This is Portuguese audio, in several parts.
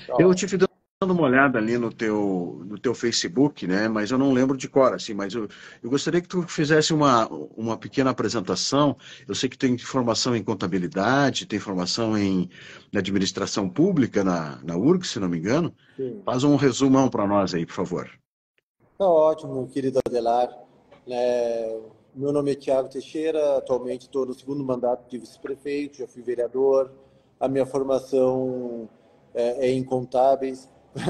Tá Eu ótimo. tive dando uma olhada ali no teu Facebook, né? Mas eu não lembro de cor, assim. Mas eu gostaria que tu fizesse uma pequena apresentação. Eu sei que tem formação em contabilidade, tem formação em administração pública na URGS, se não me engano. Sim. Faz um resumão para nós aí, por favor. Tá ótimo, querido Adelar. Meu nome é Tiago Teixeira, atualmente estou no segundo mandato de vice-prefeito, já fui vereador. A minha formação é em contábeis.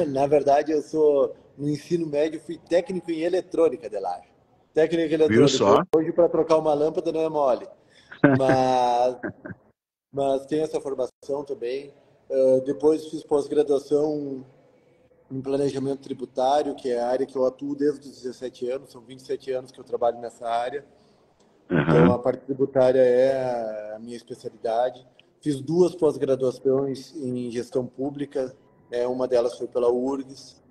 Na verdade, eu sou no ensino médio, fui técnico em eletrônica, Adelar. Técnico em Viu eletrônica. só? Hoje, para trocar uma lâmpada não é mole. Mas, mas tenho essa formação também. Depois fiz pós-graduação em planejamento tributário, que é a área que eu atuo desde os 17 anos, são 27 anos que eu trabalho nessa área. Então, Aham. a parte tributária é a minha especialidade. Fiz duas pós-graduações em gestão pública, uma delas foi pela URGS.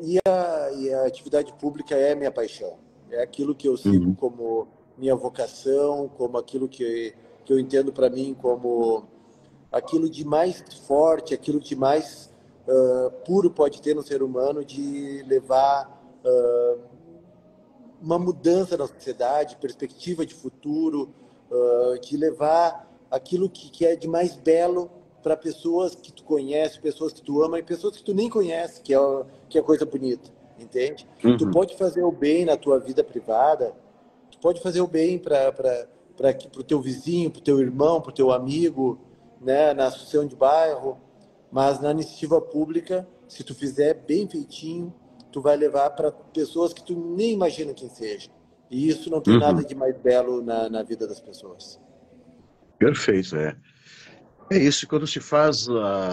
E a atividade pública é minha paixão. É aquilo que eu sigo Uhum. como minha vocação, como aquilo que eu entendo para mim como aquilo de mais forte, aquilo de mais puro pode ter no ser humano, de levar uma mudança na sociedade, perspectiva de futuro, de levar aquilo que é de mais belo para pessoas que tu conhece, pessoas que tu ama e pessoas que tu nem conhece, que é coisa bonita, entende? Tu Uhum. pode fazer o bem na tua vida privada, tu pode fazer o bem para o teu vizinho, para o teu irmão, para o teu amigo, né, na associação de bairro, mas na iniciativa pública, se tu fizer bem feitinho, tu vai levar para pessoas que tu nem imagina quem seja. E isso não tem nada Uhum. de mais belo na vida das pessoas. Perfeito, é. É isso, quando se faz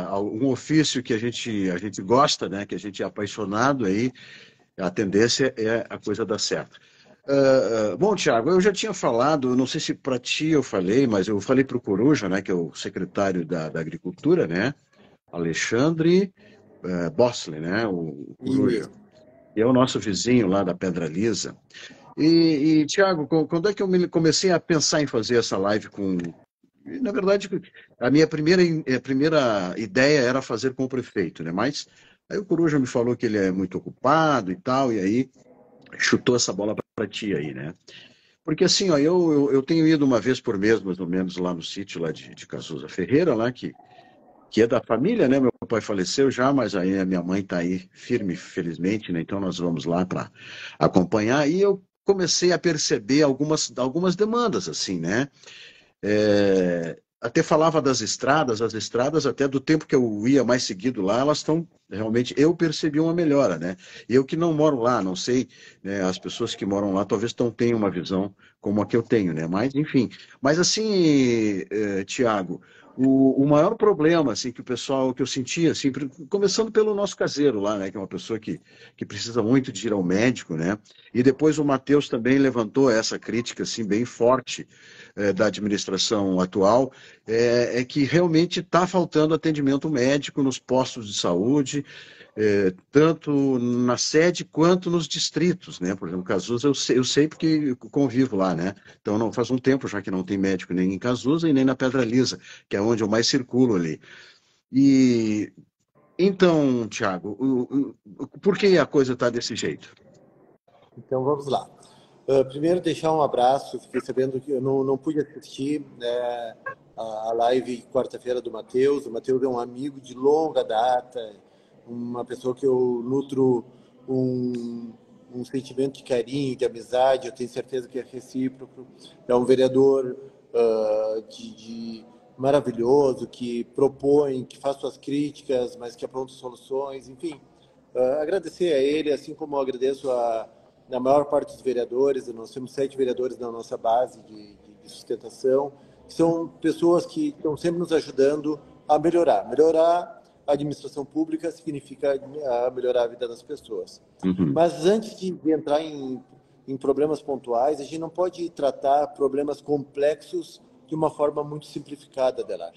algum ofício que a gente gosta, né, que a gente é apaixonado, aí a tendência é a coisa dar certo. Bom, Tiago, eu já tinha falado, eu não sei se para ti eu falei, mas eu falei para o Coruja, né, que é o secretário da Agricultura, né, Alexandre Bosley, né, o E Coruja, que é o nosso vizinho lá da Pedra Lisa. E Tiago, quando é que eu comecei a pensar em fazer essa live com... Na verdade, a minha primeira ideia era fazer com o prefeito, né? Mas aí o Coruja me falou que ele é muito ocupado e tal, e aí chutou essa bola para ti aí, né? Porque assim, ó, eu tenho ido uma vez por mês, mais ou menos, lá no sítio lá de Cazuza Ferreira, lá que é da família, né? Meu pai faleceu já, mas aí a minha mãe está aí firme, felizmente, né? Então nós vamos lá para acompanhar. E eu comecei a perceber algumas demandas, assim, né? Até falava das estradas, as estradas, até do tempo que eu ia mais seguido lá, elas estão realmente, eu percebi uma melhora, né? Eu que não moro lá, não sei, né, as pessoas que moram lá talvez não tenham uma visão como a que eu tenho, né? Mas, enfim, mas assim, Tiago, o maior problema, assim, que o pessoal, que eu sentia, assim, começando pelo nosso caseiro lá, né, que é uma pessoa que precisa muito de ir ao médico, né? E depois o Matheus também levantou essa crítica, assim, bem forte, da administração atual, é que realmente está faltando atendimento médico nos postos de saúde, tanto na sede quanto nos distritos, né? Por exemplo, Cazuza eu sei porque eu convivo lá, né? Então não faz um tempo já que não tem médico nem em Cazuza e nem na Pedra Lisa, que é onde eu mais circulo ali. E então, Tiago, por que a coisa está desse jeito? então vamos lá. Primeiro, deixar um abraço. Fiquei sabendo que eu não pude assistir, né, a live quarta-feira do Matheus. O Matheus é um amigo de longa data, uma pessoa que eu nutro um, um sentimento de carinho, de amizade. Eu tenho certeza que é recíproco. É um vereador maravilhoso, que propõe, que faz suas críticas, mas que apronta soluções. Enfim, agradecer a ele, assim como eu agradeço na maior parte dos vereadores. Nós temos 7 vereadores na nossa base de sustentação, que são pessoas que estão sempre nos ajudando a melhorar. Melhorar a administração pública significa melhorar a vida das pessoas. Uhum, Mas antes de entrar em problemas pontuais, a gente não pode tratar problemas complexos de uma forma muito simplificada, Adelar.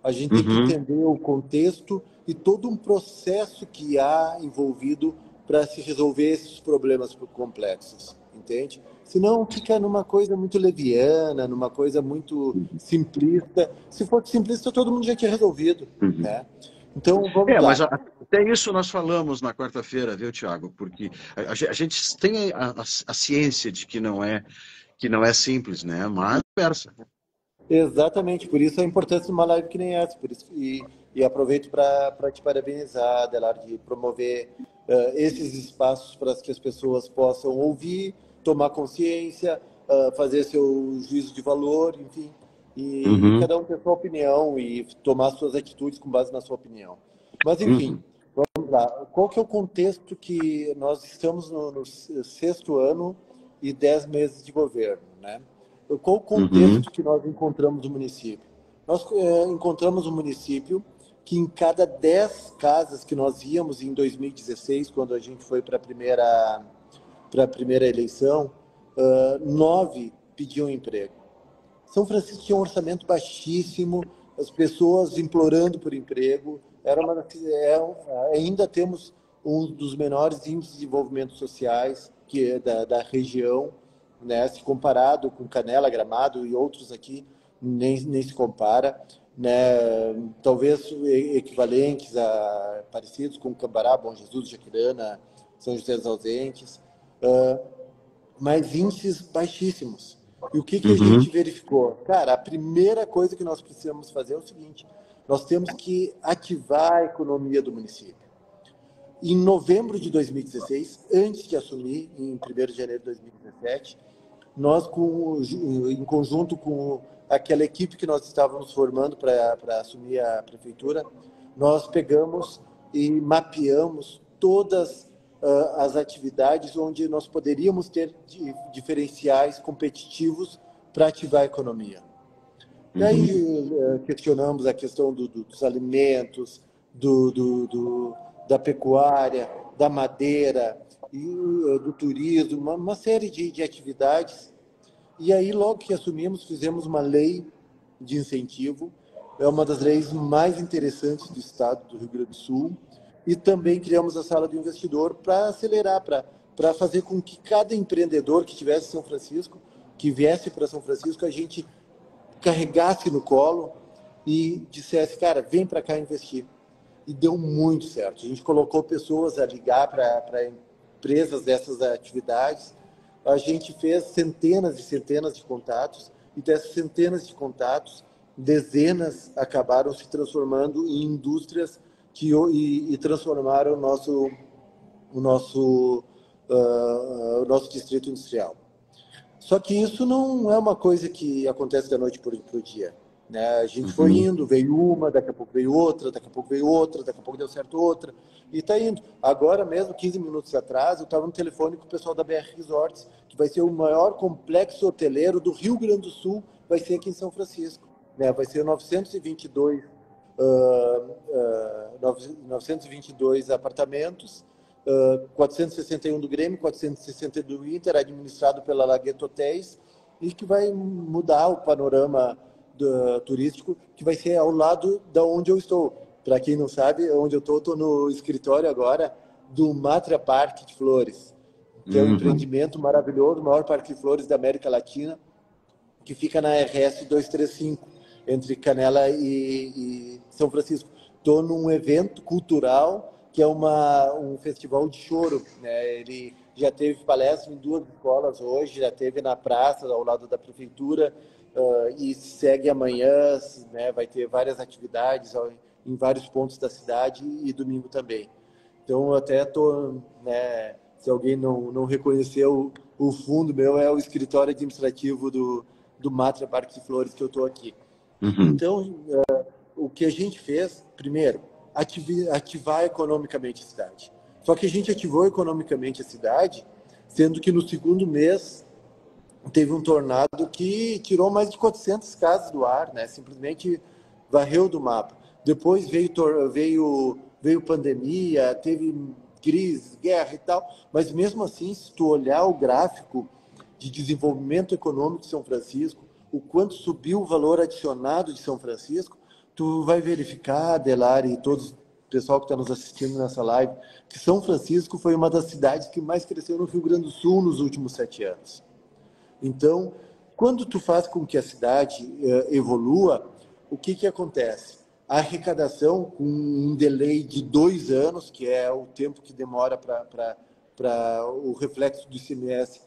A gente tem que uhum, entender o contexto e todo um processo que há envolvido para se resolver esses problemas complexos, entende? Senão fica numa coisa muito leviana, numa coisa muito uhum, simplista. Se fosse simplista, todo mundo já tinha resolvido, uhum. né? Então, vamos Mas lá. até isso nós falamos na quarta-feira, viu, Tiago? Porque a gente tem a ciência de que não é simples, né? Mas conversa. Exatamente, por isso a importância de uma live que nem essa, por isso, e aproveito para te parabenizar, Adelar, de promover esses espaços para que as pessoas possam ouvir, tomar consciência, fazer seu juízo de valor, enfim, e Uhum, cada um ter sua opinião e tomar suas atitudes com base na sua opinião. Mas, enfim, uhum, vamos lá. Qual que é o contexto que nós estamos no sexto ano e 10 meses de governo, né? Qual o uhum, contexto que nós encontramos no município? Nós encontramos um município que em cada 10 casas que nós íamos em 2016, quando a gente foi para a primeira eleição, 9 pediam emprego. São Francisco tinha um orçamento baixíssimo, as pessoas implorando por emprego. Ainda temos um dos menores índices de desenvolvimento sociais da região, né? Se comparado com Canela, Gramado e outros aqui, nem se compara. Né? Talvez equivalentes parecidos com Cambará, Bom Jesus, Jaquirana, São José dos Ausentes, mas índices baixíssimos. E o que a uhum, gente verificou? Cara, a primeira coisa que nós precisamos fazer é o seguinte: nós temos que ativar a economia do município. Em novembro de 2016, antes de assumir, em 1º de janeiro de 2017, nós, em conjunto com aquela equipe que nós estávamos formando para assumir a prefeitura, nós pegamos e mapeamos todas as atividades onde nós poderíamos ter diferenciais competitivos para ativar a economia. E uhum, aí questionamos a questão dos alimentos, da pecuária, da madeira, e, do turismo, uma série de atividades. E aí, logo que assumimos, fizemos uma lei de incentivo, é uma das leis mais interessantes do estado do Rio Grande do Sul, e também criamos a sala do investidor para acelerar, para fazer com que cada empreendedor que estivesse em São Francisco, que viesse para São Francisco, a gente carregasse no colo e dissesse, cara, vem para cá investir. E deu muito certo. A gente colocou pessoas a ligar para empresas dessas atividades. A gente fez centenas e centenas de contatos, e dessas centenas de contatos, dezenas acabaram se transformando em indústrias e transformaram o nosso distrito industrial. Só que isso não é uma coisa que acontece da noite para o dia. Né? A gente foi uhum. indo, veio uma, daqui a pouco veio outra, daqui a pouco veio outra, daqui a pouco deu certo outra, e está indo. Agora mesmo, 15 minutos atrás, eu estava no telefone com o pessoal da BR Resorts, que vai ser o maior complexo hoteleiro do Rio Grande do Sul, vai ser aqui em São Francisco. Né? Vai ser 922 apartamentos, 461 do Grêmio, 460 do Inter, administrado pela Lagueto Hotéis, e que vai mudar o panorama turístico, que vai ser ao lado da onde eu estou. Para quem não sabe, onde eu estou no escritório agora do Matra Parque de Flores, que é um Uhum. empreendimento maravilhoso, o maior parque de flores da América Latina, que fica na RS 235, entre Canela e São Francisco. Estou num evento cultural que é um festival de choro. Né? Ele já teve palestra em 2 escolas hoje, já teve na praça, ao lado da prefeitura, e segue amanhã, né? Vai ter várias atividades em vários pontos da cidade e domingo também. Então, eu até estou, né, se alguém não reconheceu, o fundo meu é o escritório administrativo do Matra Parque de Flores, que eu estou aqui. Uhum. Então, o que a gente fez, primeiro, ativar economicamente a cidade. Só que a gente ativou economicamente a cidade, sendo que no segundo mês teve um tornado que tirou mais de 400 casas do ar, né? Simplesmente varreu do mapa. Depois veio pandemia, teve crise, guerra e tal, mas mesmo assim, se tu olhar o gráfico de desenvolvimento econômico de São Francisco, o quanto subiu o valor adicionado de São Francisco, tu vai verificar, Adelar e todos o pessoal que está nos assistindo nessa live, que São Francisco foi uma das cidades que mais cresceu no Rio Grande do Sul nos últimos 7 anos. Então, quando tu faz com que a cidade evolua, o que acontece? A arrecadação, com um delay de 2 anos, que é o tempo que demora para o reflexo do ICMS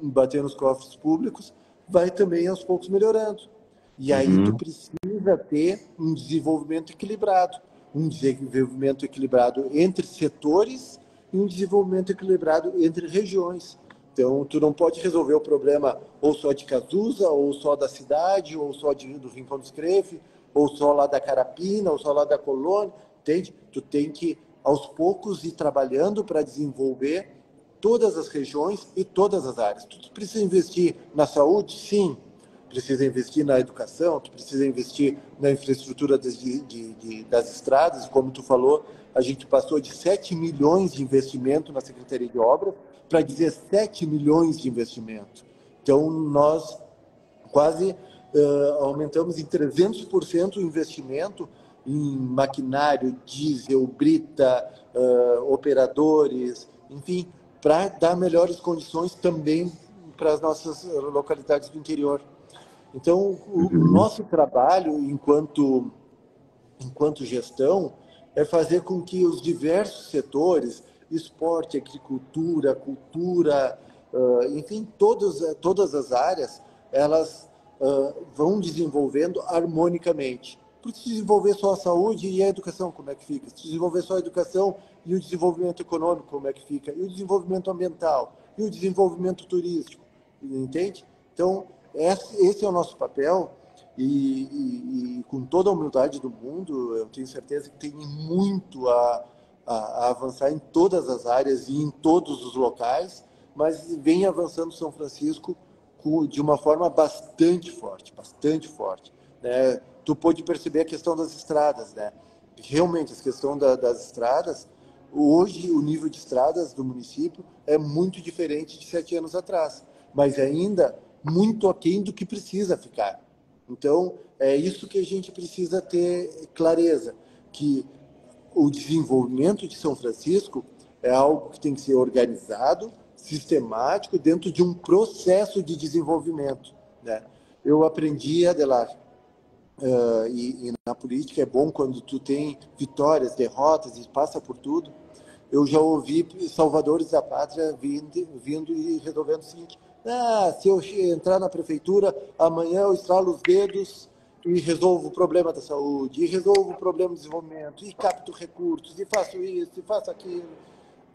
bater nos cofres públicos, vai também aos poucos melhorando. E aí tu precisa ter um desenvolvimento equilibrado entre setores e um desenvolvimento equilibrado entre regiões. Então, tu não pode resolver o problema ou só de Casusa, ou só da cidade, ou só do Rincão do Escreve, ou só lá da Carapina, ou só lá da Colônia, entende? Tu tem que, aos poucos, ir trabalhando para desenvolver todas as regiões e todas as áreas. Tu precisa investir na saúde? Sim. Precisa investir na educação, tu precisa investir na infraestrutura das estradas, como tu falou, a gente passou de 7 milhões de investimento na Secretaria de Obras para 17 milhões de investimento. Então, nós quase aumentamos em 300% o investimento em maquinário, diesel, brita, operadores, enfim, para dar melhores condições também para as nossas localidades do interior. Então, o nosso trabalho enquanto gestão é fazer com que os diversos setores, esporte, agricultura, cultura, enfim, todas as áreas, elas vão desenvolvendo harmonicamente. Porque se desenvolver só a saúde e a educação, como é que fica? Se desenvolver só a educação e o desenvolvimento econômico, como é que fica? E o desenvolvimento ambiental? E o desenvolvimento turístico? Entende? Então, esse é o nosso papel e com toda a humildade do mundo, eu tenho certeza que tem muito a avançar em todas as áreas e em todos os locais, mas vem avançando São Francisco de uma forma bastante forte, né? Tu pôde perceber a questão das estradas, né? Realmente, a questão das estradas, hoje o nível de estradas do município é muito diferente de 7 anos atrás, mas ainda muito aquém do que precisa ficar. Então, é isso que a gente precisa ter clareza, que o desenvolvimento de São Francisco é algo que tem que ser organizado, sistemático, dentro de um processo de desenvolvimento, né? Eu aprendi, Adelar, e na política é bom quando tu tem vitórias, derrotas e passa por tudo. Eu já ouvi salvadores da pátria vindo e resolvendo o seguinte: se eu entrar na prefeitura, amanhã eu estralo os dedos e resolvo o problema da saúde, e resolvo o problema do desenvolvimento, e capto recursos, e faço isso, e faço aquilo.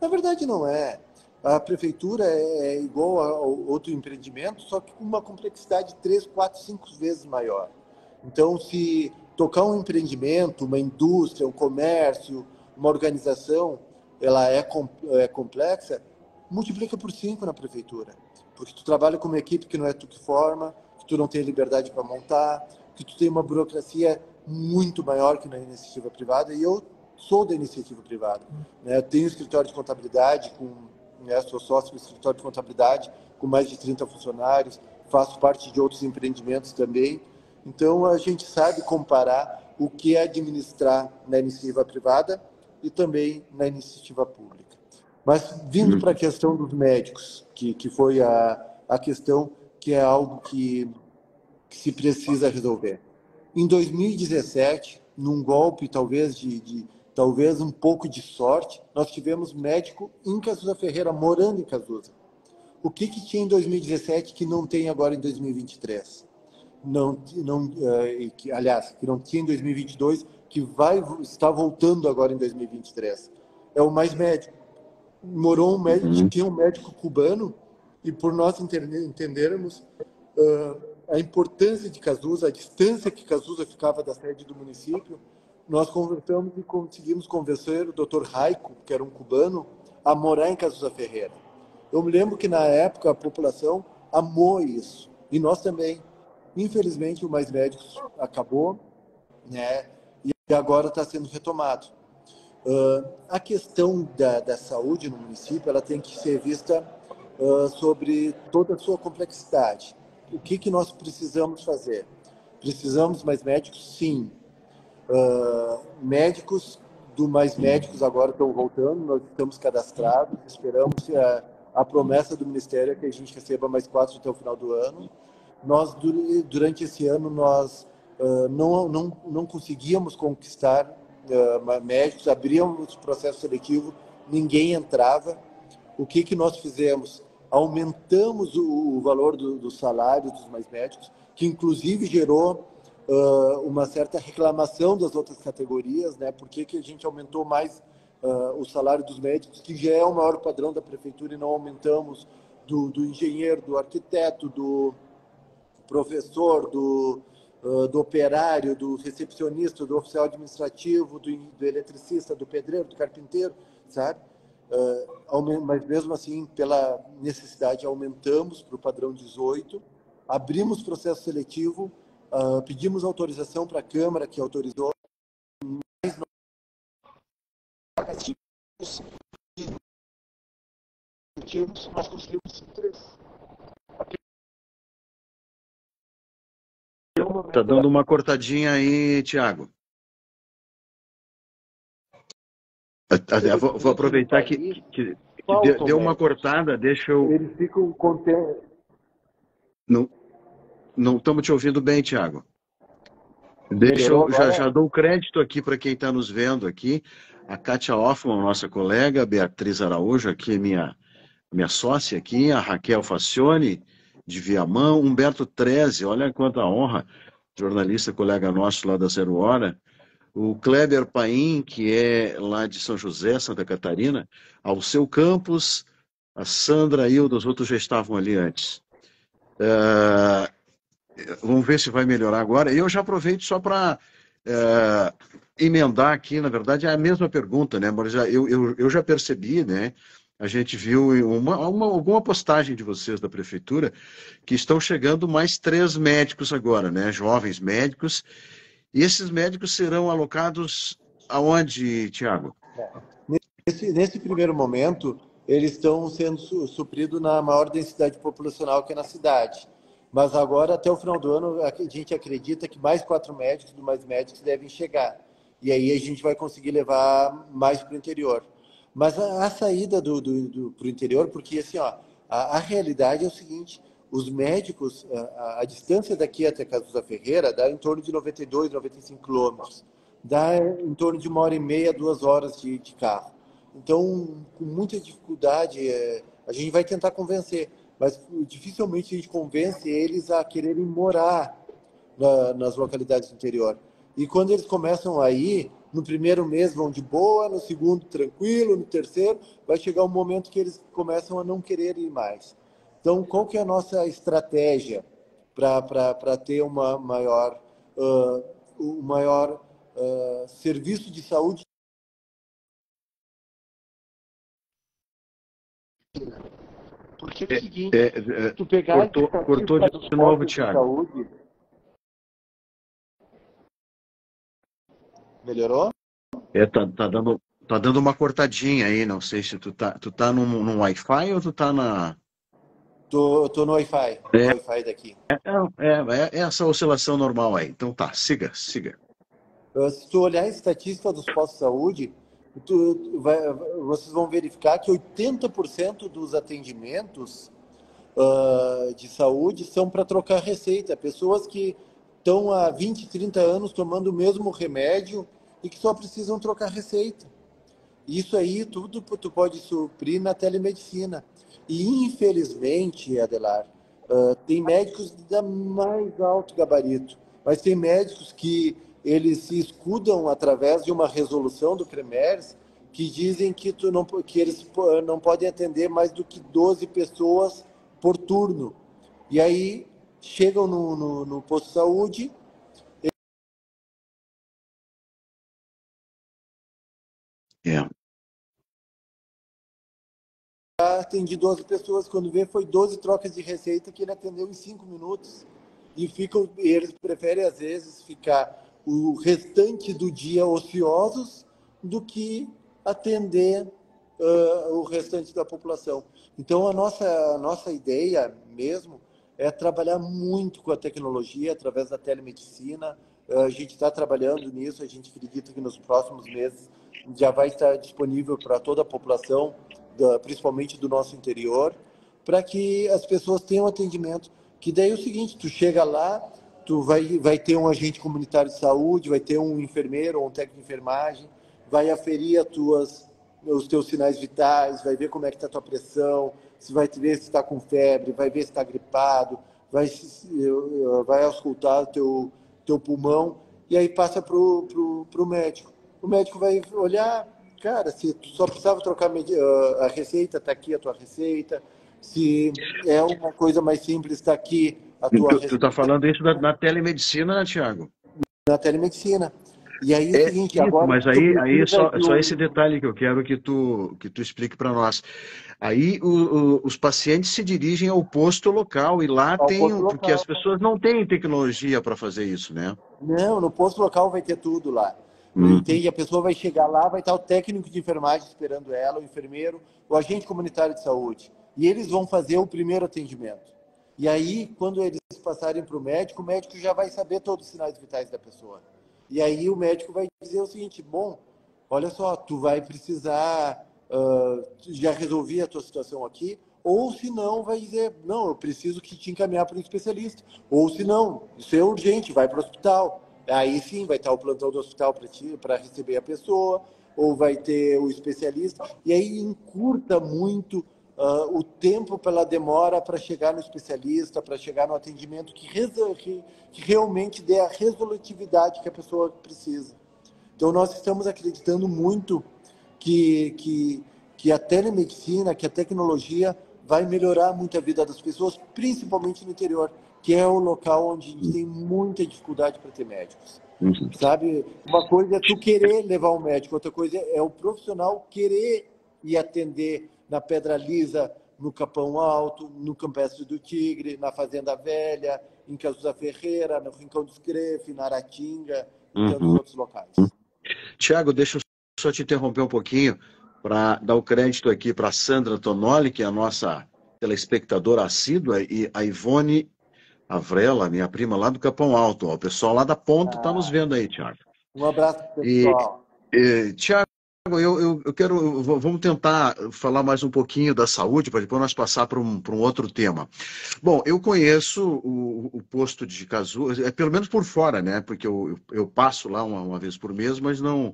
Na verdade, não é. A prefeitura é igual a outro empreendimento, só que com uma complexidade 3, 4, 5 vezes maior. Então, se tocar um empreendimento, uma indústria, um comércio, uma organização, ela é complexa, multiplica por 5 na prefeitura. Porque tu trabalha com uma equipe que não é tu que forma, que tu não tem liberdade para montar, que tu tem uma burocracia muito maior que na iniciativa privada, e eu sou da iniciativa privada, né? Eu tenho escritório de contabilidade, sou sócio do escritório de contabilidade com mais de 30 funcionários, faço parte de outros empreendimentos também. Então, a gente sabe comparar o que é administrar na iniciativa privada e também na iniciativa pública. Mas, vindo para a questão dos médicos, que foi a questão que é algo que se precisa resolver. Em 2017, num golpe talvez talvez um pouco de sorte, nós tivemos médico em Casusa Ferreira, morando em Casusa. O que tinha em 2017 que não tem agora em 2023? Aliás, que não tinha em 2022, que está voltando agora em 2023. É o Mais Médico. Morou um médico, tinha um médico cubano, e por nós entendermos a importância de Casusa, a distância que Casusa ficava da sede do município, nós conversamos e conseguimos convencer o Dr. Raico, que era um cubano, a morar em Casusa Ferreira. Eu me lembro que na época a população amou isso, e nós também. Infelizmente, o Mais Médicos acabou, né? E agora está sendo retomado. A questão da saúde no município, ela tem que ser vista sobre toda a sua complexidade. O que nós precisamos fazer? Precisamos mais médicos? Sim. Médicos do Mais Médicos agora estão voltando, nós estamos cadastrados, esperamos a promessa do Ministério é que a gente receba mais 4 até o final do ano. Nós, durante esse ano, nós não conseguíamos conquistar médicos, abríamos o processo seletivo, ninguém entrava. O que nós fizemos? Aumentamos o valor do salário dos mais médicos, que inclusive gerou uma certa reclamação das outras categorias, né? Por que a gente aumentou mais o salário dos médicos, que já é o maior padrão da prefeitura, e não aumentamos do engenheiro, do arquiteto, do professor, do operário, do recepcionista, do oficial administrativo, do eletricista, do pedreiro, do carpinteiro, sabe? Mas mesmo assim, pela necessidade, aumentamos para o padrão 18, abrimos processo seletivo, pedimos autorização para a Câmara, que autorizou, mais nós conseguimos 3. Tá dando uma cortadinha aí, Tiago. Vou aproveitar que deu uma cortada, deixa eu... Eles ficam contentes. Não estamos te ouvindo bem, Tiago. Deixa eu já dou crédito aqui para quem está nos vendo aqui. A Kátia Hoffmann, nossa colega, a Beatriz Araújo, aqui minha sócia aqui, a Raquel Facione, de Viamão, Humberto Treze, olha quanta honra, jornalista, colega nosso lá da Zero Hora, o Kleber Paim, que é lá de São José, Santa Catarina, ao seu Campos, a Sandra Hilda, os outros já estavam ali antes. Vamos ver se vai melhorar agora. E eu já aproveito só para emendar aqui, na verdade, é a mesma pergunta, né? Mas eu já percebi, né? A gente viu alguma postagem de vocês da prefeitura que estão chegando mais 3 médicos agora, né? Jovens médicos. E esses médicos serão alocados aonde, Tiago? Nesse primeiro momento, eles estão sendo supridos na maior densidade populacional que é na cidade. Mas agora, até o final do ano, a gente acredita que mais 4 médicos, mais médicos devem chegar. E aí a gente vai conseguir levar mais para o interior. Mas a saída para o interior, porque assim, ó, a realidade é o seguinte, os médicos, a distância daqui até Casusa Ferreira dá em torno de 92, 95 quilômetros. Dá em torno de 1h30, 2 horas de carro. Então, com muita dificuldade, a gente vai tentar convencer, mas dificilmente a gente convence eles a quererem morar nas localidades do interior. E quando eles começam a ir, no primeiro mês vão de boa, no segundo tranquilo, no terceiro vai chegar um momento que eles começam a não querer ir mais. Então, qual que é a nossa estratégia para ter um maior serviço de saúde? Porque é o seguinte, tu pegar cortou de novo, Thiago. Saúde, melhorou? Tá dando uma cortadinha aí, não sei se tu tá no Wi-Fi ou tu tá na... Tô no Wi-Fi, no Wi-Fi daqui. É essa oscilação normal aí. Então tá, siga. Se tu olhar a estatística dos postos de saúde, vocês vão verificar que 80% dos atendimentos de saúde são para trocar receita. Pessoas que estão há 20, 30 anos tomando o mesmo remédio e que só precisam trocar receita. Isso aí tudo tu pode suprir na telemedicina. E, infelizmente, Adelar, tem médicos da mais alto gabarito, mas tem médicos que eles se escudam através de uma resolução do CREMERS que dizem que eles não podem atender mais do que 12 pessoas por turno. E aí chegam no posto de saúde, atendi 12 pessoas, quando vê foi 12 trocas de receita que ele atendeu em 5 minutos. E eles preferem, às vezes, ficar o restante do dia ociosos do que atender o restante da população. Então, a nossa ideia mesmo é trabalhar muito com a tecnologia através da telemedicina. A gente está trabalhando nisso, a gente acredita que nos próximos meses já vai estar disponível para toda a população, principalmente do nosso interior, para que as pessoas tenham atendimento. Que daí é o seguinte, tu chega lá, tu vai ter um agente comunitário de saúde, vai ter um enfermeiro ou um técnico de enfermagem, vai aferir os teus sinais vitais, vai ver como é que está a tua pressão, se vai ver se está com febre, vai ver se está gripado, vai auscultar o teu pulmão, e aí passa para o médico. O médico vai olhar, cara, se tu só precisava trocar a receita, está aqui a tua receita. Se é uma coisa mais simples, está aqui a tua Tu receita. está falando isso na telemedicina, né, Tiago? Na telemedicina. E aí é o É seguinte, isso, agora mas tu aí precisa só esse detalhe que eu quero que tu explique para nós. Aí os pacientes se dirigem ao posto local e lá ao tem, posto porque as local. pessoas não têm tecnologia para fazer isso, né? Não, no posto local vai ter tudo lá. Uhum. Entende? A pessoa vai chegar lá, vai estar o técnico de enfermagem esperando ela, o enfermeiro, o agente comunitário de saúde. E eles vão fazer o primeiro atendimento. E aí, quando eles passarem para o médico já vai saber todos os sinais vitais da pessoa. E aí o médico vai dizer o seguinte, bom, olha só, tu vai precisar, já resolvi a tua situação aqui, ou se não, vai dizer, não, eu preciso que te encaminhar para um especialista. Ou se não, isso é urgente, vai para o hospital. Aí sim, vai estar o plantão do hospital para ti, para receber a pessoa, ou vai ter o especialista. E aí encurta muito o tempo pela demora para chegar no especialista, para chegar no atendimento que realmente dê a resolutividade que a pessoa precisa. Então, nós estamos acreditando muito que a telemedicina, que a tecnologia vai melhorar muito a vida das pessoas, principalmente no interior, que é o local onde a gente tem muita dificuldade para ter médicos. Uhum. Sabe? Uma coisa é tu querer levar um médico, outra coisa é o profissional querer ir atender na Pedra Lisa, no Capão Alto, no Campestre do Tigre, na Fazenda Velha, em Casusa Ferreira, no Rincão dos Crefe, na Aratinga e tantos Uhum. outros locais. Tiago, deixa eu só te interromper um pouquinho para dar o crédito aqui para a Sandra Tonoli, que é a nossa telespectadora assídua, e a Ivone Avrela, minha prima lá do Capão Alto. Ó, o pessoal lá da ponta está nos vendo aí, Tiago. Um abraço, E, pessoal. Tiago, eu quero. Vamos tentar falar mais um pouquinho da saúde, para depois nós passar para um outro tema. Bom, eu conheço o posto de Casu, pelo menos por fora, né? Porque eu passo lá uma vez por mês, mas não.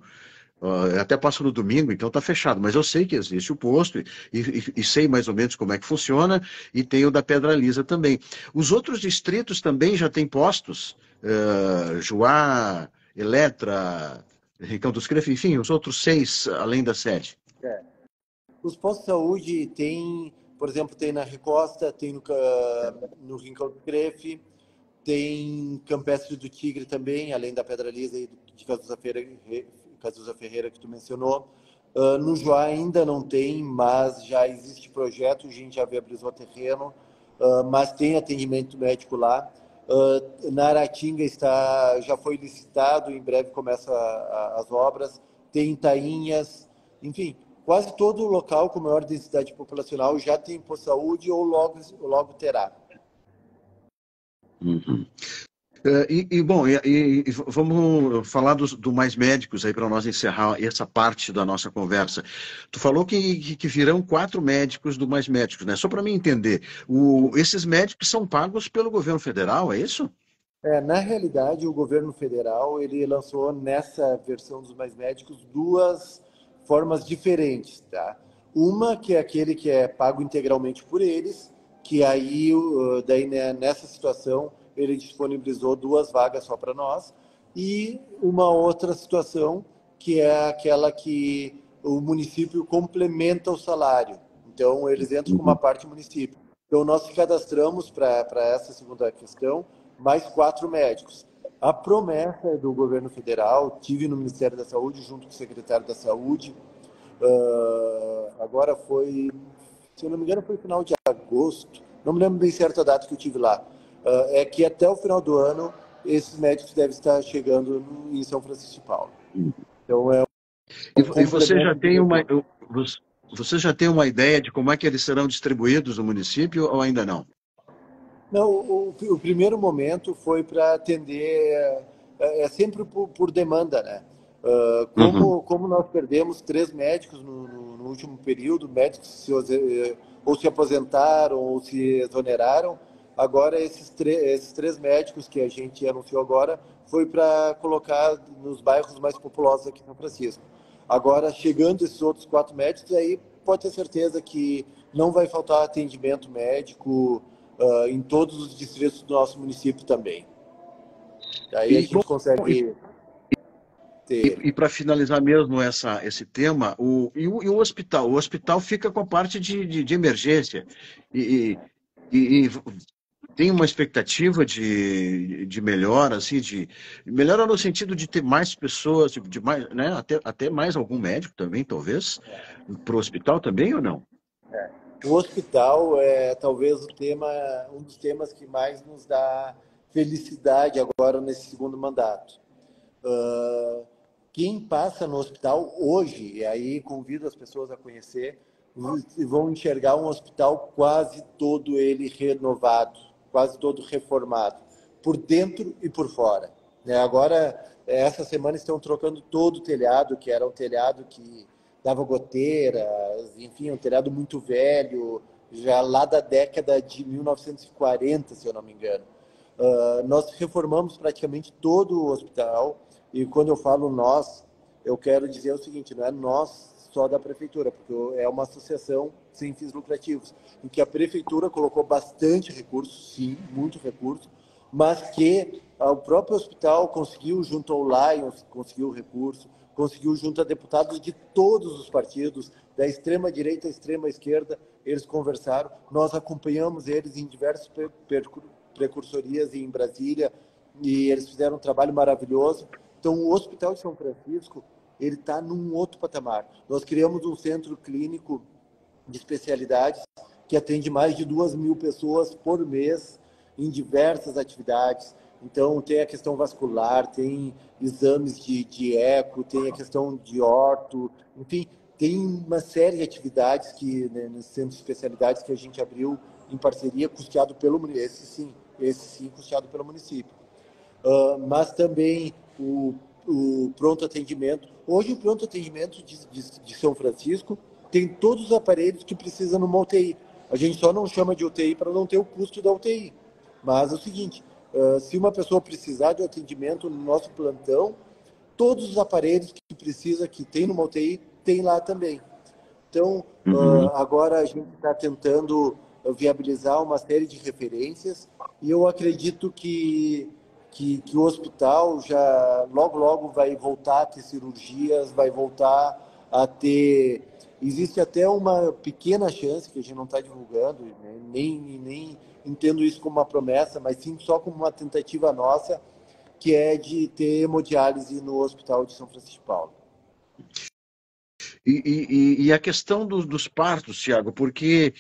Até passo no domingo, então está fechado. Mas eu sei que existe o posto e sei mais ou menos como é que funciona, e tem o da Pedra Lisa também. Os outros distritos também já têm postos, Juá, Eletra, Rincão dos Crefes, enfim, os outros 6, além da sede. É. Os postos de saúde tem, por exemplo, tem na Recosta, tem no Rincão do Crefe, tem Campestre do Tigre também, além da Pedra Lisa e de Casusa Ferreira que tu mencionou. No Joá ainda não tem, mas já existe projeto, a gente já viabilizou o terreno, mas tem atendimento médico lá. Na Aratinga já foi licitado, em breve começa as obras. Tem Tainhas, enfim, quase todo local com maior densidade populacional já tem posto de saúde ou logo terá. Uhum. Bom, vamos falar do Mais Médicos aí para nós encerrar essa parte da nossa conversa. Tu falou que virão 4 médicos do Mais Médicos, né? Só para mim entender, esses médicos são pagos pelo governo federal, é isso? Na realidade, o governo federal ele lançou nessa versão dos Mais Médicos 2 formas diferentes, tá? Uma que é aquele que é pago integralmente por eles, que aí daí né, nessa situação ele disponibilizou 2 vagas só para nós, e uma outra situação que é aquela que o município complementa o salário. Então eles entram com uma Uhum. parte do município. Então nós cadastramos para essa segunda questão mais 4 médicos. A promessa do governo federal, tive no Ministério da Saúde, junto com o secretário da Saúde, agora foi, se eu não me engano, foi final de agosto, não me lembro bem certo a data que eu tive lá, é que até o final do ano, esses médicos devem estar chegando em São Francisco de Paula. Então, é E você já complemento de tem retorno. você já tem uma ideia de como é que eles serão distribuídos no município ou ainda não? Não, o primeiro momento foi para atender, sempre por demanda, né? Uhum. Como nós perdemos 3 médicos no último período, médicos ou se aposentaram ou se exoneraram, Agora, esses 3 médicos que a gente anunciou agora foi para colocar nos bairros mais populosos aqui em São Francisco. Agora, chegando esses outros 4 médicos, aí pode ter certeza que não vai faltar atendimento médico em todos os distritos do nosso município também. Aí a E, bom, gente consegue ter... para finalizar mesmo esse tema, o hospital? O hospital fica com a parte de emergência. E, e tem uma expectativa de melhora, assim, de melhora no sentido de ter mais pessoas, de mais, né, até mais algum médico também, talvez, para o hospital também ou não? O hospital é talvez um dos temas que mais nos dá felicidade agora nesse segundo mandato. Uh, Quem passa no hospital hoje, e aí convido as pessoas a conhecer, vão enxergar um hospital quase todo ele renovado, quase todo reformado, por dentro e por fora. Agora, essa semana estão trocando todo o telhado, que era um telhado que dava goteiras, enfim, um telhado muito velho, já lá da década de 1940, se eu não me engano. Nós reformamos praticamente todo o hospital, e quando eu falo nós, eu quero dizer o seguinte, não é nós só da prefeitura, porque é uma associação sem fins lucrativos, em que a prefeitura colocou bastante recurso, sim, muito recurso, mas que o próprio hospital conseguiu, junto ao Lions, conseguiu recurso, conseguiu junto a deputados de todos os partidos, da extrema-direita à extrema-esquerda, eles conversaram, nós acompanhamos eles em diversos precursorias em Brasília, e eles fizeram um trabalho maravilhoso. Então, o Hospital de São Francisco, ele está num outro patamar. Nós criamos um centro clínico de especialidades que atende mais de 2.000 pessoas por mês em diversas atividades. Então, tem a questão vascular, tem exames de eco, tem a questão de orto, enfim, tem uma série de atividades que, né, nesse centro de especialidades que a gente abriu em parceria, custeado pelo município, esse sim, custeado pelo município. Mas também o pronto atendimento. Hoje, o pronto atendimento de São Francisco tem todos os aparelhos que precisam numa UTI. A gente só não chama de UTI para não ter o custo da UTI. Mas é o seguinte, se uma pessoa precisar de atendimento no nosso plantão, todos os aparelhos que precisa, que tem numa UTI, tem lá também. Então, agora a gente está tentando viabilizar uma série de referências e eu acredito que o hospital já logo vai voltar a ter cirurgias, vai voltar a ter... Existe até uma pequena chance, que a gente não está divulgando, né? nem entendo isso como uma promessa, mas sim só como uma tentativa nossa, que é de ter hemodiálise no Hospital de São Francisco de Paula. E a questão dos partos, Tiago, porque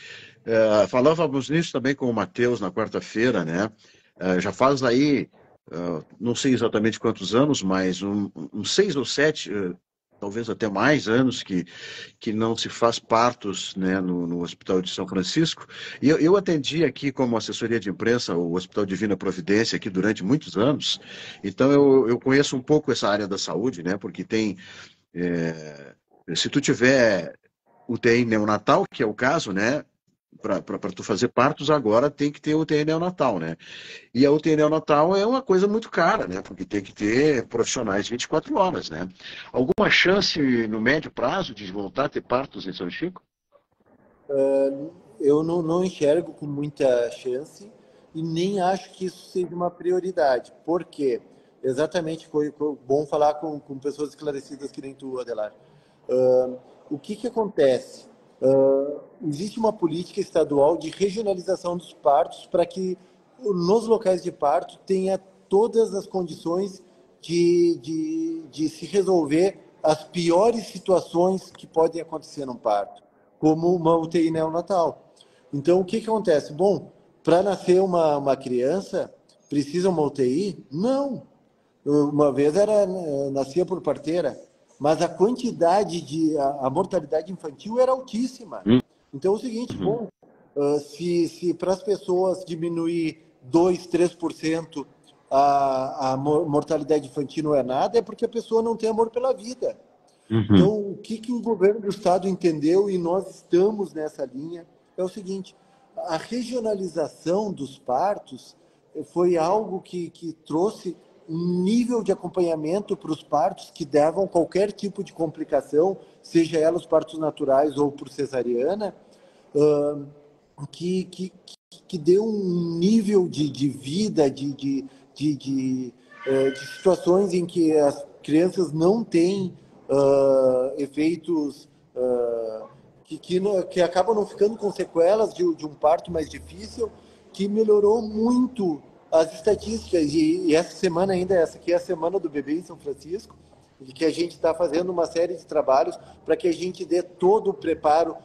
falávamos nisso também com o Matheus na quarta-feira, né? Já faz aí, não sei exatamente quantos anos, mas uns 6 ou 7, talvez até mais anos que não se faz partos, né, no Hospital de São Francisco. E eu atendi aqui como assessoria de imprensa o Hospital Divina Providência aqui durante muitos anos, então eu conheço um pouco essa área da saúde, né? Porque tem... se tu tiver UTI neonatal, que é o caso, né? Para tu fazer partos agora tem que ter UTI neonatal, né? E a UTI neonatal é uma coisa muito cara, né? Porque tem que ter profissionais 24 horas, né? Alguma chance no médio prazo de voltar a ter partos em São Chico? Eu não enxergo com muita chance e nem acho que isso seja uma prioridade. Por quê? Exatamente, foi bom falar com pessoas esclarecidas que nem tu, Adelar. O que acontece? Existe uma política estadual de regionalização dos partos para que nos locais de parto tenha todas as condições de se resolver as piores situações que podem acontecer no parto, como uma UTI neonatal. Então, o que acontece? Bom, para nascer uma criança, precisa uma UTI? Não. Uma vez nascia por parteira, mas a quantidade a mortalidade infantil era altíssima. Então é o seguinte, bom, se para as pessoas diminuir 2, 3% a mortalidade infantil não é nada, é porque a pessoa não tem amor pela vida. Uhum. Então, o que o governo do estado entendeu, e nós estamos nessa linha, é o seguinte, a regionalização dos partos foi algo que trouxe um nível de acompanhamento para os partos que davam qualquer tipo de complicação, seja ela os partos naturais ou por cesariana, que deu um nível de vida, de situações em que as crianças não têm efeitos que acabam não ficando com sequelas de um parto mais difícil, que melhorou muito as estatísticas. E essa semana ainda, essa aqui é a semana do bebê em São Francisco, e que a gente está fazendo uma série de trabalhos para que a gente dê todo o preparo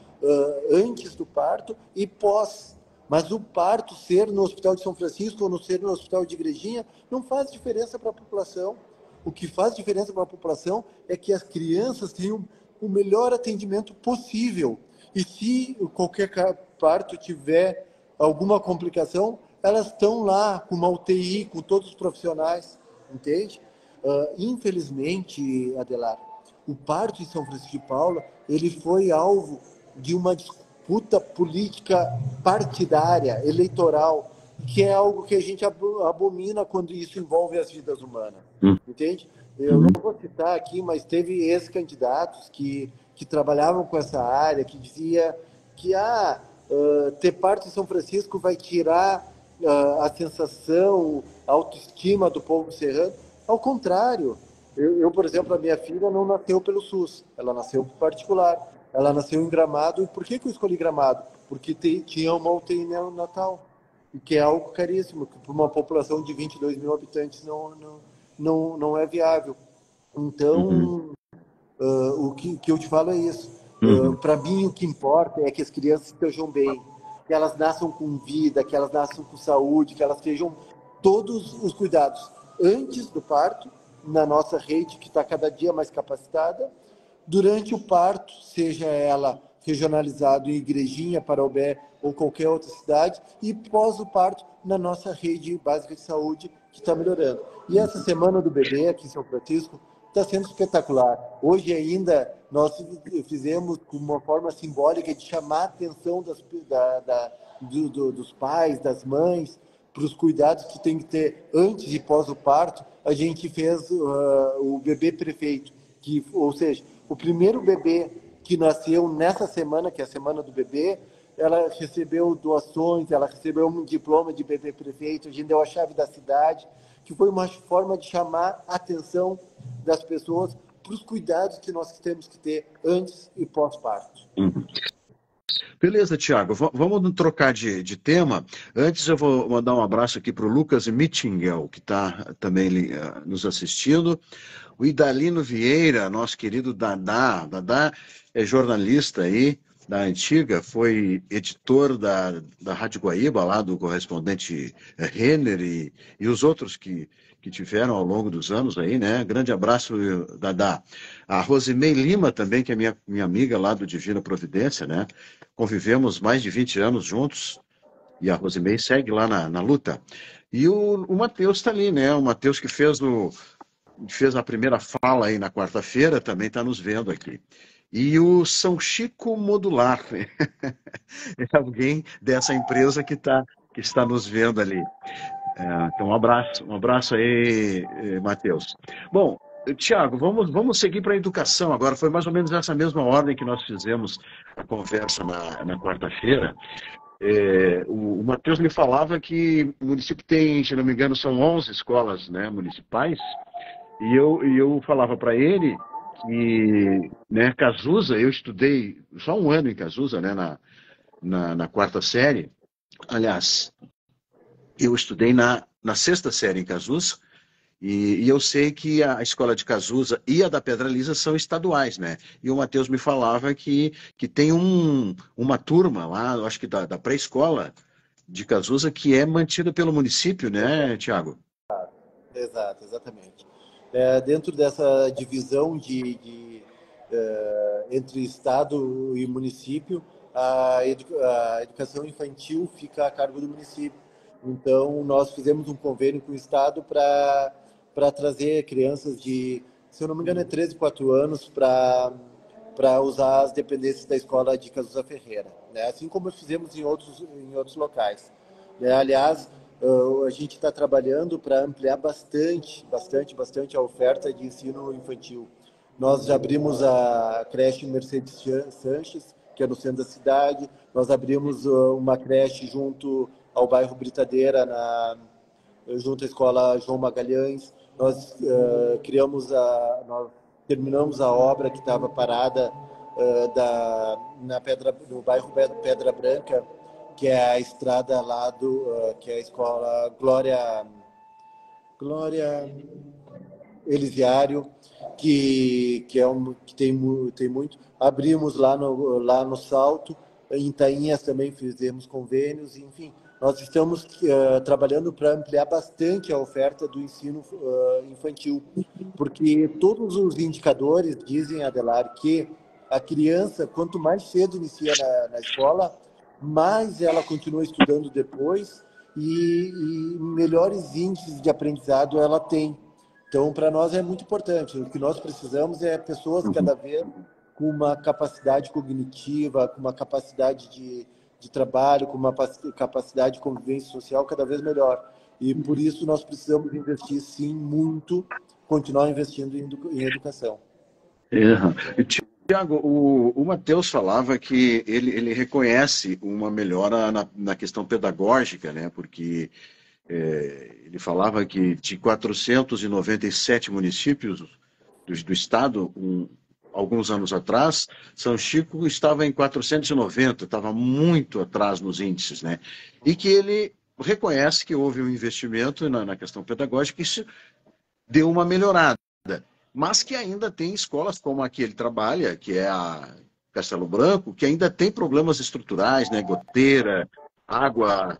antes do parto e pós. Mas o parto ser no Hospital de São Francisco ou ser no Hospital de Igrejinha não faz diferença para a população. O que faz diferença para a população é que as crianças tenham o melhor atendimento possível. E se qualquer parto tiver alguma complicação, elas estão lá com uma UTI, com todos os profissionais, entende? Infelizmente, Adelar, o parto em São Francisco de Paula, ele foi alvo de uma disputa política partidária, eleitoral, que é algo que a gente abomina quando isso envolve as vidas humanas, entende? Eu não vou citar aqui, mas teve ex-candidatos que trabalhavam com essa área, que dizia que ter parto em São Francisco vai tirar a sensação, a autoestima do povo serrano. Ao contrário, eu, por exemplo, a minha filha não nasceu pelo SUS, ela nasceu por particular, ela nasceu em Gramado. E por que eu escolhi Gramado? Porque tinha uma UTI neonatal, que é algo caríssimo, que para uma população de 22 mil habitantes não é viável. Então, o que eu te falo é isso. Para mim, o que importa é que as crianças estejam bem, que elas nasçam com vida, que elas nasçam com saúde, que elas tenham todos os cuidados antes do parto, na nossa rede, que está cada dia mais capacitada, durante o parto, seja ela regionalizado em Igrejinha, Parobé ou qualquer outra cidade, e pós o parto, na nossa rede básica de saúde, que está melhorando. E essa semana do bebê aqui em São Francisco está sendo espetacular. Hoje ainda nós fizemos uma forma simbólica de chamar a atenção dos pais, das mães, para os cuidados que tem que ter antes e pós o parto. A gente fez o bebê prefeito, ou seja, o primeiro bebê que nasceu nessa semana, que é a semana do bebê, ela recebeu doações, ela recebeu um diploma de bebê prefeito, a gente deu a chave da cidade, que foi uma forma de chamar a atenção das pessoas para os cuidados que nós temos que ter antes e pós-parto. Beleza, Tiago, vamos trocar de tema. Antes eu vou mandar um abraço aqui para o Lucas Mittingel, que está também nos assistindo. O Idalino Vieira, nosso querido Dadá. Dadá é jornalista aí da antiga, foi editor da Rádio Guaíba, lá do correspondente Renner e os outros que tiveram ao longo dos anos aí, né? Grande abraço, Dadá. A Rosimei Lima também, que é minha amiga lá do Divina Providência, né? Convivemos mais de 20 anos juntos e a Rosimei segue lá na luta. E o Matheus está ali, né? O Matheus que fez a primeira fala aí na quarta-feira, também está nos vendo aqui. E o São Chico Modular, né? É alguém dessa empresa que está nos vendo ali. Então, um abraço aí, Matheus. Bom, Tiago, vamos seguir para a educação agora. Foi mais ou menos nessa mesma ordem que nós fizemos a conversa na quarta-feira. O Matheus me falava que o município tem, se não me engano, são 11 escolas, né, municipais, e eu falava para ele que, né, Casusa, eu estudei só um ano em Casusa, né, na quarta série. Aliás, eu estudei na sexta série em Casusa, e eu sei que a escola de Casusa e a da Pedra Lisa são estaduais, né? E o Matheus me falava que tem uma turma lá, eu acho que da pré-escola de Casusa, que é mantida pelo município, né, Tiago? Exato, exatamente. Dentro dessa divisão entre Estado e município, a educação infantil fica a cargo do município. Então, nós fizemos um convênio com o Estado para trazer crianças de, se eu não me engano, 13, 4 anos para para usar as dependências da escola de Cazuza Ferreira, né? Assim como fizemos em outros locais, né? Aliás, a gente está trabalhando para ampliar bastante a oferta de ensino infantil. Nós já abrimos a creche Mercedes Sanches, que é no centro da cidade. Nós abrimos uma creche junto ao bairro Britadeira, junto à escola João Magalhães. Nós nós terminamos a obra que estava parada no bairro Pedra Branca, que é a estrada lá que é a escola Glória Elisiário, que tem muito. Abrimos lá no Salto, em Tainhas também fizemos convênios, enfim. Nós estamos trabalhando para ampliar bastante a oferta do ensino infantil, porque todos os indicadores dizem, Adelar, que a criança, quanto mais cedo inicia na escola, mais ela continua estudando depois e melhores índices de aprendizado ela tem. Então, para nós é muito importante. O que nós precisamos é pessoas cada vez com uma capacidade cognitiva, com uma capacidade de trabalho, com uma capacidade de convivência social cada vez melhor. E por isso nós precisamos investir, sim, muito, continuar investindo em educação. Tiago, o Matheus falava que ele reconhece uma melhora na questão pedagógica, né? Porque ele falava que de 497 municípios do estado, alguns anos atrás, São Chico estava em 490, estava muito atrás nos índices, né? E que ele reconhece que houve um investimento na questão pedagógica e isso deu uma melhorada, mas que ainda tem escolas como a que ele trabalha, que é a Castelo Branco, que ainda tem problemas estruturais, né? Goteira, água.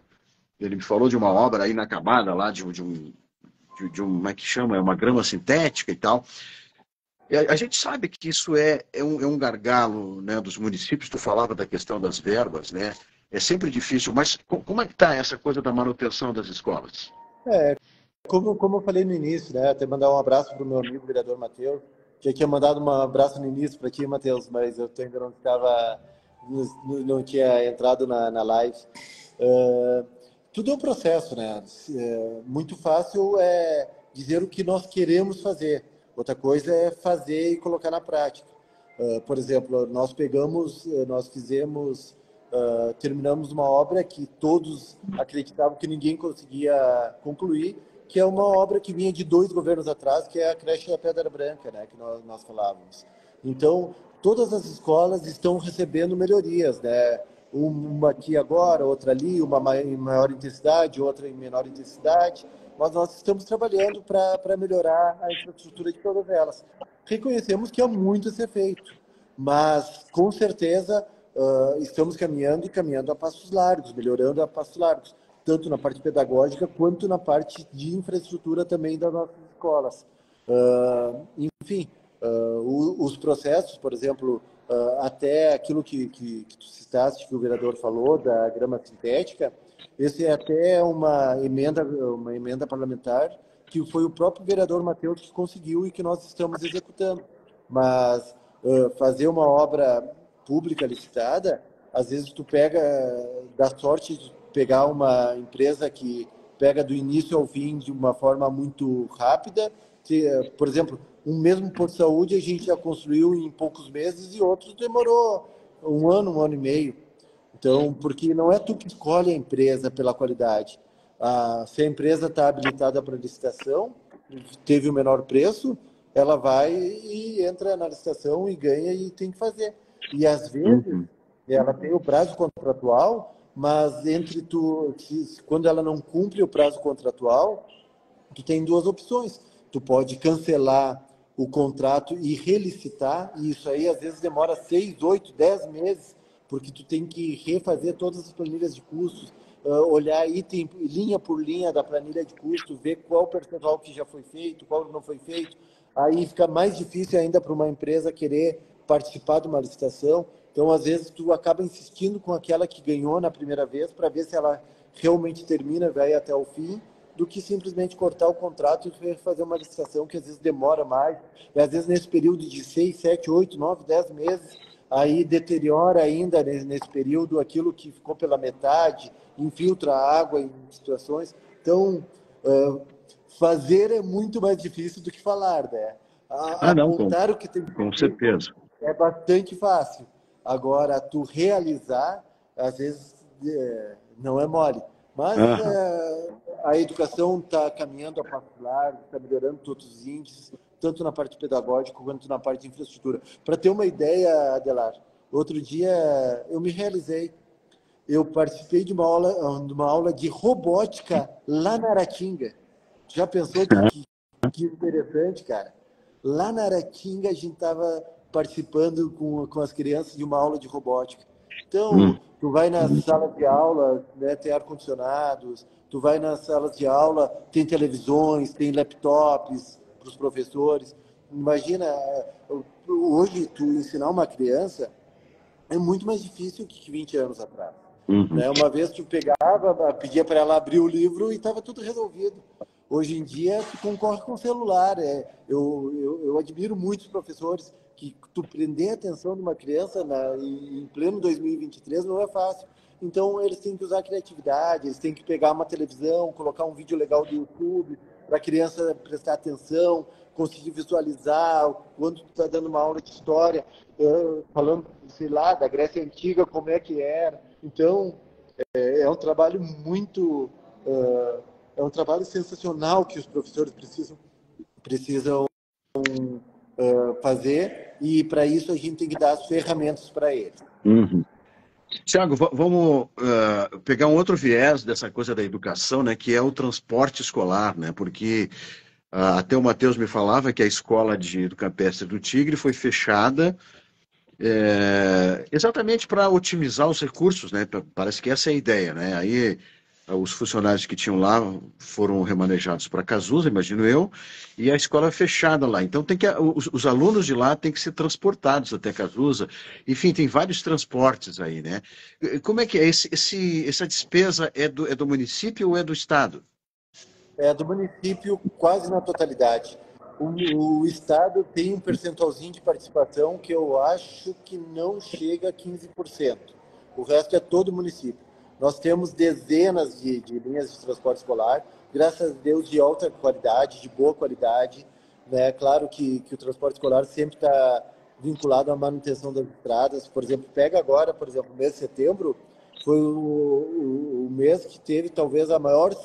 Ele me falou de uma obra inacabada lá, como é que chama? É uma grama sintética e tal. E a gente sabe que isso é um gargalo, né, dos municípios. Tu falava da questão das verbas, né? É sempre difícil, mas como é que está essa coisa da manutenção das escolas? Como eu falei no início, né? Até mandar um abraço para o meu amigo vereador Matheus. Já tinha mandado um abraço no início para ti, Matheus, mas eu ainda não tinha entrado na live. Tudo é um processo, né? Muito fácil é dizer o que nós queremos fazer. Outra coisa é fazer e colocar na prática. Por exemplo, nós terminamos uma obra que todos acreditavam que ninguém conseguia concluir, que é uma obra que vinha de 2 governos atrás, que é a creche da Pedra Branca, né? Que nós falávamos. Então, todas as escolas estão recebendo melhorias, né? Uma aqui agora, outra ali, uma em maior intensidade, outra em menor intensidade, mas nós estamos trabalhando para melhorar a infraestrutura de todas elas. Reconhecemos que há muito a ser feito, mas com certeza estamos caminhando a passos largos, melhorando a passos largos, tanto na parte pedagógica quanto na parte de infraestrutura também das nossas escolas. Enfim, os processos, por exemplo, até aquilo que tu citaste, que o vereador falou, da grama sintética, esse é até uma emenda parlamentar que foi o próprio vereador Matheus que conseguiu e que nós estamos executando. Mas fazer uma obra pública licitada, às vezes tu dá sorte de pegar uma empresa que pega do início ao fim de uma forma muito rápida. Por exemplo, um mesmo posto de saúde a gente já construiu em poucos meses e outros demorou um ano e meio. Então, porque não é tu que escolhe a empresa pela qualidade. Se a empresa está habilitada para licitação, teve o menor preço, ela vai e entra na licitação e ganha e tem que fazer. E às vezes ela tem o prazo contratual, mas quando ela não cumpre o prazo contratual, tu tem 2 opções. Tu pode cancelar o contrato e relicitar, e isso aí às vezes demora 6, 8, 10 meses, porque tu tem que refazer todas as planilhas de custos, olhar item, linha por linha da planilha de custos, ver qual percentual que já foi feito, qual não foi feito. Aí fica mais difícil ainda para uma empresa querer participar de uma licitação. Então, às vezes, tu acaba insistindo com aquela que ganhou na primeira vez para ver se ela realmente termina, vai até o fim, do que simplesmente cortar o contrato e fazer uma licitação que às vezes demora mais, e às vezes nesse período de 6, 7, 8, 9, 10 meses, aí deteriora ainda nesse período aquilo que ficou pela metade, infiltra a água em situações. Então, fazer é muito mais difícil do que falar, né? Não, com, Apontar o que tem que com ser feito certeza. é bastante fácil. Agora, tu realizar, às vezes, não é mole. Mas Aham. a educação está caminhando a passo largo, está melhorando todos os índices, tanto na parte pedagógica quanto na parte de infraestrutura. Para ter uma ideia, Adelar, outro dia eu me realizei. Eu participei de uma aula de robótica lá na Aratinga. Já pensou que interessante, cara? Lá na Aratinga a gente estava participando com as crianças de uma aula de robótica. Então, Hum, tu vai nas salas de aula, né, tem ar-condicionados, tu vai nas salas de aula, tem televisões, tem laptops para os professores. Imagina, hoje tu ensinar uma criança é muito mais difícil que 20 anos atrás. uhum. Né? Uma vez tu pegava, pedia para ela abrir o livro e estava tudo resolvido. Hoje em dia, tu concorre com o celular. Eu admiro muitos professores que tu prender a atenção de uma criança em pleno 2023 não é fácil. Então, eles têm que usar criatividade, eles têm que pegar uma televisão, colocar um vídeo legal do YouTube para a criança prestar atenção, conseguir visualizar quando tu está dando uma aula de história, falando, sei lá, da Grécia Antiga, como é que era. Então, é um trabalho muito... é um trabalho sensacional que os professores precisam fazer, e para isso a gente tem que dar as ferramentas para eles. Uhum. Tiago, vamos pegar um outro viés dessa coisa da educação, né, que é o transporte escolar, né, porque até o Matheus me falava que a escola do Campestre do Tigre foi fechada exatamente para otimizar os recursos, né, parece que essa é a ideia, né, aí os funcionários que tinham lá foram remanejados para Casusa, imagino eu, e a escola é fechada lá. Então os alunos de lá têm que ser transportados até Casusa. Enfim, tem vários transportes aí, né? Como é que é? Essa despesa é do município ou é do estado? É do município quase na totalidade. O Estado tem um percentualzinho de participação que eu acho que não chega a 15%. O resto é todo o município. Nós temos dezenas de linhas de transporte escolar, graças a Deus, de alta qualidade, de boa qualidade. Né? Claro que o transporte escolar sempre está vinculado à manutenção das estradas. Por exemplo, pega agora, por exemplo, o mês de setembro, foi o mês que teve talvez a maior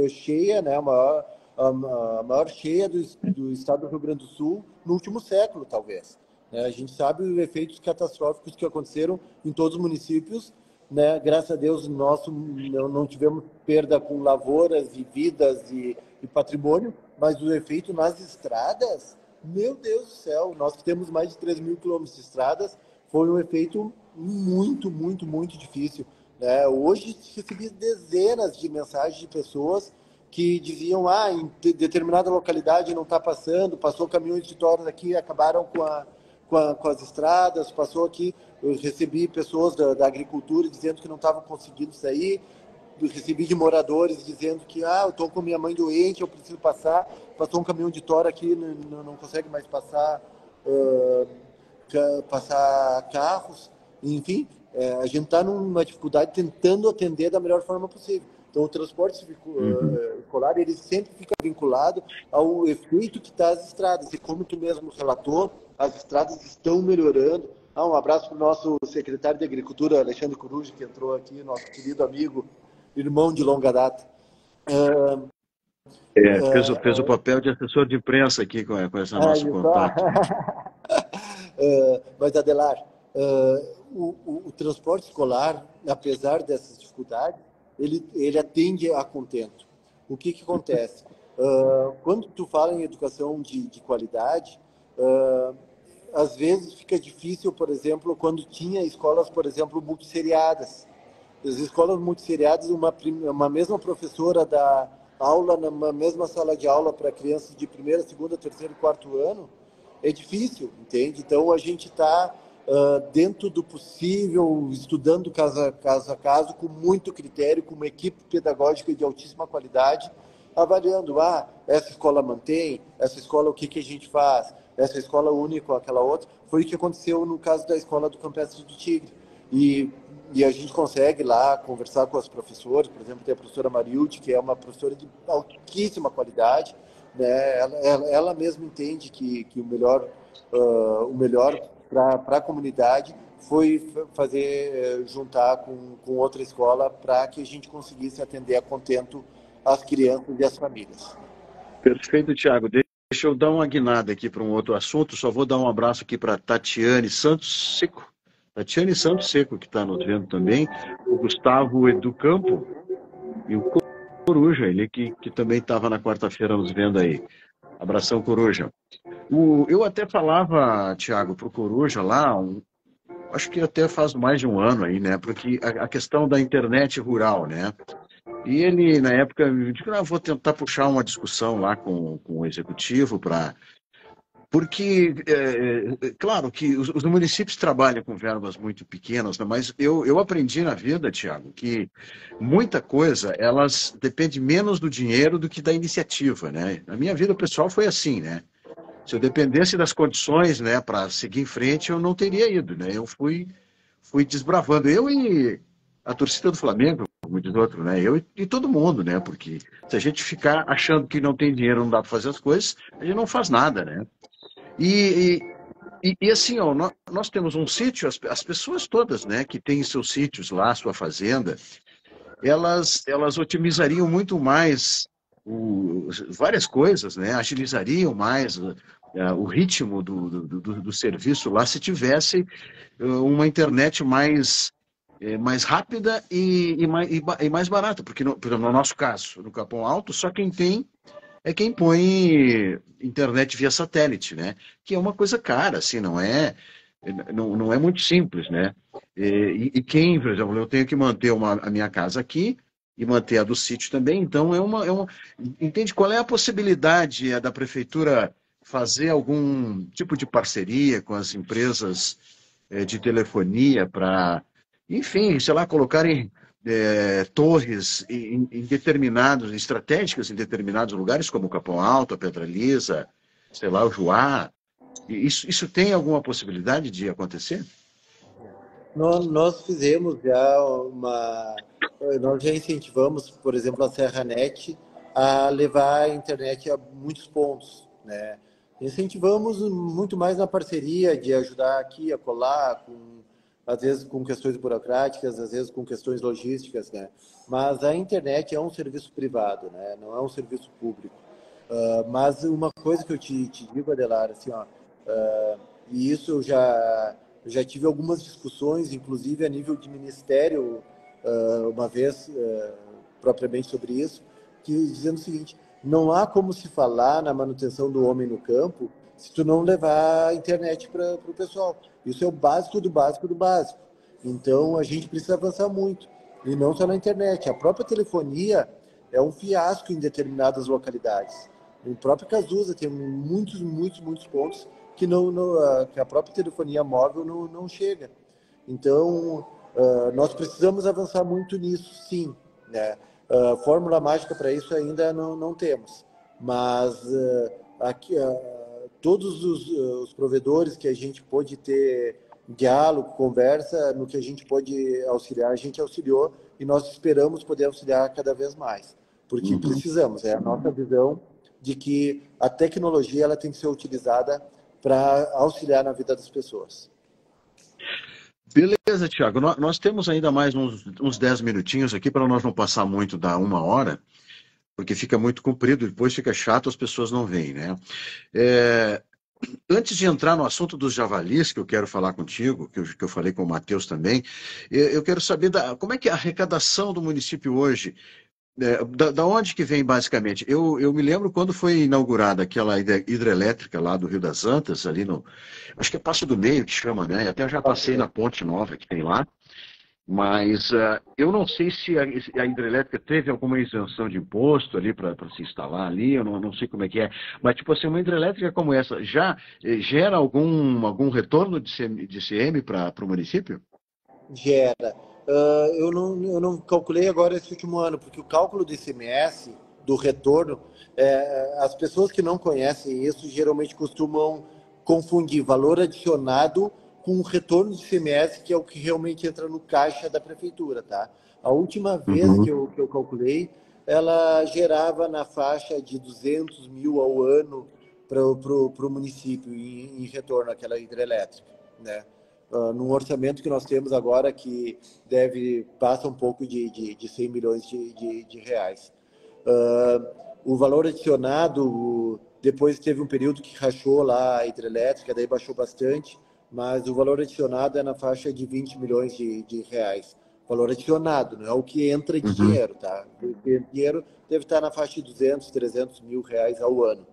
cheia, né, a maior cheia do estado do Rio Grande do Sul no último século, talvez. A gente sabe os efeitos catastróficos que aconteceram em todos os municípios, né? Graças a Deus, não tivemos perda com lavouras e vidas e patrimônio, mas o efeito nas estradas, meu Deus do céu, nós que temos mais de 3 mil quilômetros de estradas, foi um efeito muito, muito, muito difícil. Hoje recebi dezenas de mensagens de pessoas que diziam, em determinada localidade não está passando, passou caminhões de toras aqui, acabaram com as estradas, passou aqui. Eu recebi pessoas da agricultura dizendo que não estavam conseguindo sair, eu recebi de moradores dizendo que eu estou com minha mãe doente, eu preciso passar, passou um caminhão de tora aqui, não consegue mais passar, passar carros, enfim, a gente está numa dificuldade tentando atender da melhor forma possível. Então, o transporte Uhum. escolar, ele sempre fica vinculado ao efeito que está as estradas. E como tu mesmo relatou, as estradas estão melhorando. Um abraço para o nosso secretário de Agricultura, Alexandre Coruja, que entrou aqui, nosso querido amigo, irmão de longa data. Fez o papel de assessor de imprensa aqui com esse nosso Isso. contato. Mas, Adelar, o transporte escolar, apesar dessas dificuldades, ele atende a contento. O que acontece? Quando tu fala em educação de qualidade, às vezes fica difícil, por exemplo, quando tinha escolas, por exemplo, multisseriadas. As escolas multisseriadas, uma mesma professora dá aula numa mesma sala de aula para crianças de primeira, segunda, terceiro e quarto ano, é difícil, entende? Então, a gente está dentro do possível, estudando caso a caso, com muito critério, com uma equipe pedagógica de altíssima qualidade, avaliando, essa escola mantém, essa escola o que a gente faz, essa escola une com aquela outra. Foi o que aconteceu no caso da escola do Campestre do Tigre. E a gente consegue lá conversar com as professoras, por exemplo, tem a professora Marilde, que é uma professora de altíssima qualidade, né? Ela mesma entende que o melhor para a comunidade foi fazer, juntar com outra escola para que a gente conseguisse atender a contento as crianças e as famílias. Perfeito, Tiago. Deixa eu dar uma guinada aqui para um outro assunto. Só vou dar um abraço aqui para Tatiane Santos Seco. Tatiane Santos Seco, que está nos vendo também. O Gustavo Edu Campo e o Coruja, ele que também estava na quarta-feira nos vendo aí. Abração, Coruja. Eu até falava, Tiago, para o Coruja lá, acho que até faz mais de um ano aí, né? Porque a questão da internet rural, né? E ele, na época, me disse, vou tentar puxar uma discussão lá com o executivo para... Porque, claro que os municípios trabalham com verbas muito pequenas, né? Mas eu aprendi na vida, Tiago, que muita coisa, elas depende menos do dinheiro do que da iniciativa, né? Na minha vida pessoal foi assim, né? Se eu dependesse das condições, né, para seguir em frente, eu não teria ido, né? Eu fui desbravando. Eu e a torcida do Flamengo, como diz outro, né? Eu e todo mundo, né? Porque se a gente ficar achando que não tem dinheiro, não dá para fazer as coisas, a gente não faz nada, né? E assim, ó, nós temos um sítio, as pessoas todas, né, que têm seus sítios lá, sua fazenda, elas otimizariam muito mais várias coisas, né? Agilizariam mais o ritmo do serviço lá se tivesse uma internet mais rápida e mais barata, porque no nosso caso, no Capão Alto, só quem tem é quem põe internet via satélite, né? Que é uma coisa cara, assim, não é muito simples, né? Quem, por exemplo, eu tenho que manter a minha casa aqui e manter a do sítio também, então entende qual é a possibilidade da prefeitura fazer algum tipo de parceria com as empresas de telefonia para, enfim, sei lá, colocarem torres estratégicas em determinados lugares, como o Capão Alto, a Pedra Lisa, sei lá, o Juá. Isso tem alguma possibilidade de acontecer? Nós fizemos já nós já incentivamos, por exemplo, a Serranet a levar a internet a muitos pontos, né? Incentivamos muito mais na parceria de ajudar aqui a colar, às vezes com questões burocráticas, às vezes com questões logísticas, né? Mas a internet é um serviço privado, né? Não é um serviço público. Mas uma coisa que eu te digo, Adelar, assim, e isso eu já tive algumas discussões, inclusive a nível de ministério, uma vez, propriamente sobre isso, dizendo o seguinte: não há como se falar na manutenção do homem no campo se tu não levar a internet para o pessoal. Isso é o básico do básico do básico. Então, a gente precisa avançar muito. E não só na internet. A própria telefonia é um fiasco em determinadas localidades. O próprio Casusa tem muitos, muitos, muitos pontos que a própria telefonia móvel não chega. Então, nós precisamos avançar muito nisso, sim, né? Fórmula mágica para isso ainda não temos. Mas aqui, todos os provedores que a gente pôde ter diálogo, conversa, no que a gente pôde auxiliar, a gente auxiliou e nós esperamos poder auxiliar cada vez mais. Porque precisamos, é a nossa visão de que a tecnologia ela tem que ser utilizada para auxiliar na vida das pessoas. Beleza, Tiago. Nós temos ainda mais uns 10 minutinhos aqui para nós não passar muito da uma hora, porque fica muito comprido, depois fica chato, as pessoas não vêm, né? Antes de entrar no assunto dos javalis, que eu quero falar contigo, que eu falei com o Matheus também, eu quero saber como é que é a arrecadação do município hoje. Da onde que vem, basicamente? Eu me lembro quando foi inaugurada aquela hidrelétrica lá do Rio das Antas, ali no... Acho que é Passo do Meio que chama, né? Até eu já passei na ponte nova que tem lá. Mas eu não sei se a hidrelétrica teve alguma isenção de imposto ali para se instalar ali, eu não sei como é que é. Mas, tipo assim, uma hidrelétrica como essa já gera algum retorno de ICM para o município? Gera. Eu não calculei agora esse último ano, porque o cálculo do ICMS do retorno, as pessoas que não conhecem isso geralmente costumam confundir valor adicionado com o retorno de ICMS, que é o que realmente entra no caixa da prefeitura, tá? A última vez que eu calculei, ela gerava na faixa de 200 mil ao ano para o município em retorno àquela hidrelétrica, né? Num orçamento que nós temos agora que passa um pouco de 100 milhões de reais. O valor adicionado, depois teve um período que rachou lá a hidrelétrica, daí baixou bastante, mas o valor adicionado é na faixa de 20 milhões de reais. Valor adicionado, não é o que entra de dinheiro, tá? O que entra de dinheiro deve estar na faixa de 200, 300 mil reais ao ano.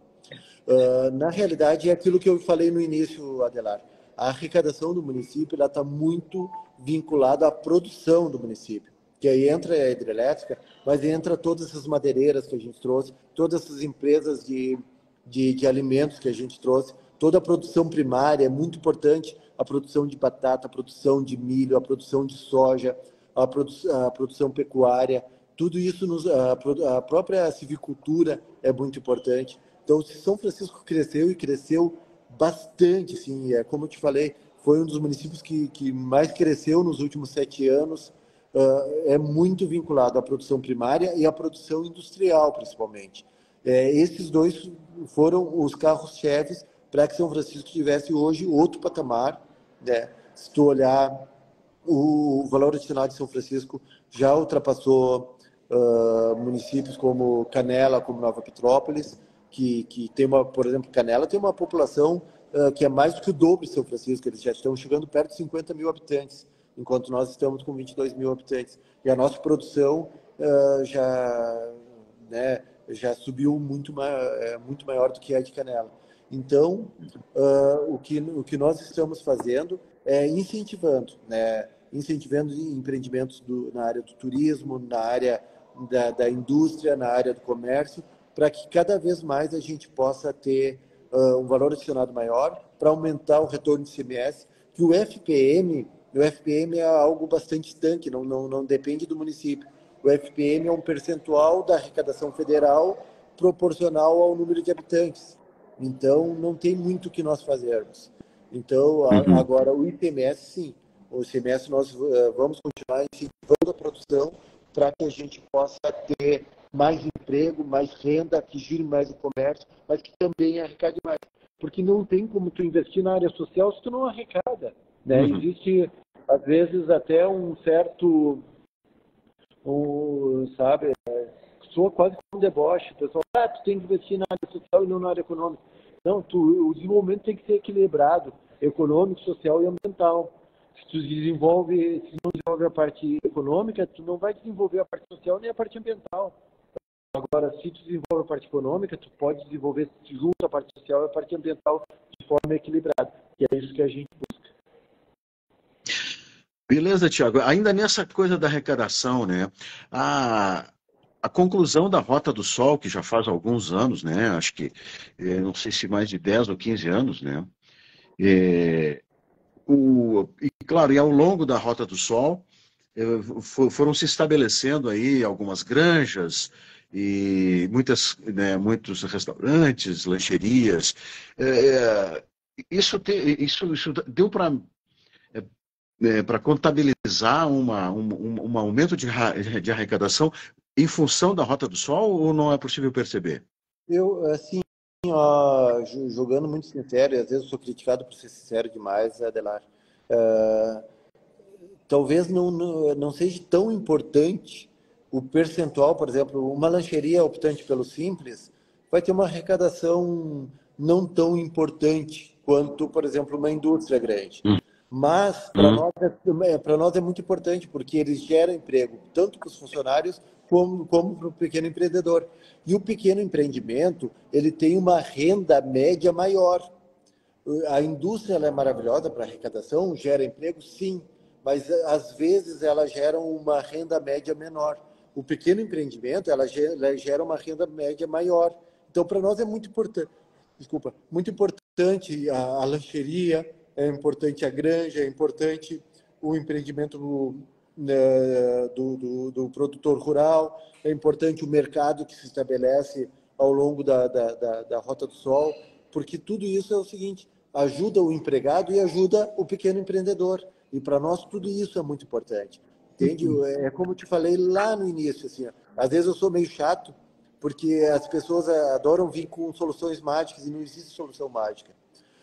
Na realidade, é aquilo que eu falei no início, Adelar. A arrecadação do município está muito vinculada à produção do município, que aí entra a hidrelétrica, mas entra todas essas madeireiras que a gente trouxe, todas essas empresas de alimentos que a gente trouxe, toda a produção primária é muito importante, a produção de batata, a produção de milho, a produção de soja, a produção pecuária, tudo isso, a própria silvicultura é muito importante. Então, São Francisco cresceu e cresceu bastante, assim, como eu te falei, foi um dos municípios que mais cresceu nos últimos 7 anos, é muito vinculado à produção primária e à produção industrial, principalmente. Esses dois foram os carros-chefes para que São Francisco tivesse hoje outro patamar, né? Se tu olhar, o valor adicionado de São Francisco já ultrapassou municípios como Canela, como Nova Petrópolis, que tem por exemplo, Canela tem uma população que é mais do que o dobro de São Francisco, eles já estão chegando perto de 50 mil habitantes, enquanto nós estamos com 22 mil habitantes. E a nossa produção já subiu muito maior do que a de Canela. Então, o que nós estamos fazendo é incentivando empreendimentos na área do turismo, na área da indústria, na área do comércio, para que cada vez mais a gente possa ter um valor adicionado maior, para aumentar o retorno de ICMS, que o FPM é algo bastante estanque, não depende do município. O FPM é um percentual da arrecadação federal proporcional ao número de habitantes. Então, não tem muito o que nós fazermos. Então, agora, o ICMS, sim. O ICMS nós vamos continuar incentivando a produção para que a gente possa ter mais emprego, mais renda, que gire mais o comércio, mas que também arrecade mais. Porque não tem como tu investir na área social se tu não arrecada, né? Existe, às vezes, até um certo, sabe, soa quase como um deboche. O pessoal, tu tem que investir na área social e não na área econômica. Não, o desenvolvimento tem que ser equilibrado, econômico, social e ambiental. Se não desenvolve a parte econômica, tu não vai desenvolver a parte social nem a parte ambiental. Agora, se tu desenvolve a parte econômica, tu pode desenvolver junto a parte social e a parte ambiental de forma equilibrada. E é isso que a gente busca. Beleza, Tiago. Ainda nessa coisa da arrecadação, né? A conclusão da Rota do Sol, que já faz alguns anos, né? Acho que, não sei se mais de 10 ou 15 anos, né? E claro, e ao longo da Rota do Sol, foram se estabelecendo aí algumas granjas e muitos restaurantes, lancherias. Isso deu para contabilizar um aumento de arrecadação em função da Rota do Sol, ou não é possível perceber? Eu, assim, jogando muito sincero, e às vezes eu sou criticado por ser sincero demais, Adelar, talvez não seja tão importante o percentual. Por exemplo, uma lancheria optante pelo Simples vai ter uma arrecadação não tão importante quanto, por exemplo, uma indústria grande. Mas, para nós é muito importante, porque eles geram emprego, tanto para os funcionários como para o pequeno empreendedor. E o pequeno empreendimento, ele tem uma renda média maior. A indústria ela é maravilhosa para arrecadação, gera emprego, sim, mas às vezes ela gera uma renda média menor. O pequeno empreendimento, ela gera uma renda média maior. Então, para nós é muito importante, muito importante a lancheria, é importante a granja, é importante o empreendimento do produtor rural, é importante o mercado que se estabelece ao longo da Rota do Sol, porque tudo isso é o seguinte, ajuda o empregado e ajuda o pequeno empreendedor. E para nós tudo isso é muito importante. Entende? É como eu te falei lá no início, assim, às vezes eu sou meio chato, porque as pessoas adoram vir com soluções mágicas e não existe solução mágica.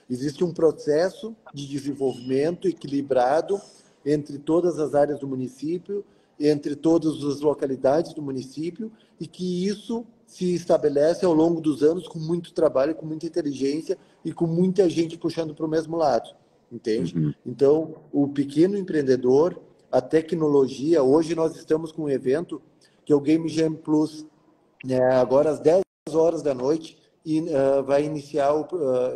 Existe um processo de desenvolvimento equilibrado entre todas as áreas do município, entre todas as localidades do município, e que isso se estabelece ao longo dos anos com muito trabalho, com muita inteligência e com muita gente puxando para o mesmo lado, entende? Uhum. Então, o pequeno empreendedor, a tecnologia, hoje nós estamos com um evento que é o Game Jam Plus, agora às 10 horas da noite, e vai iniciar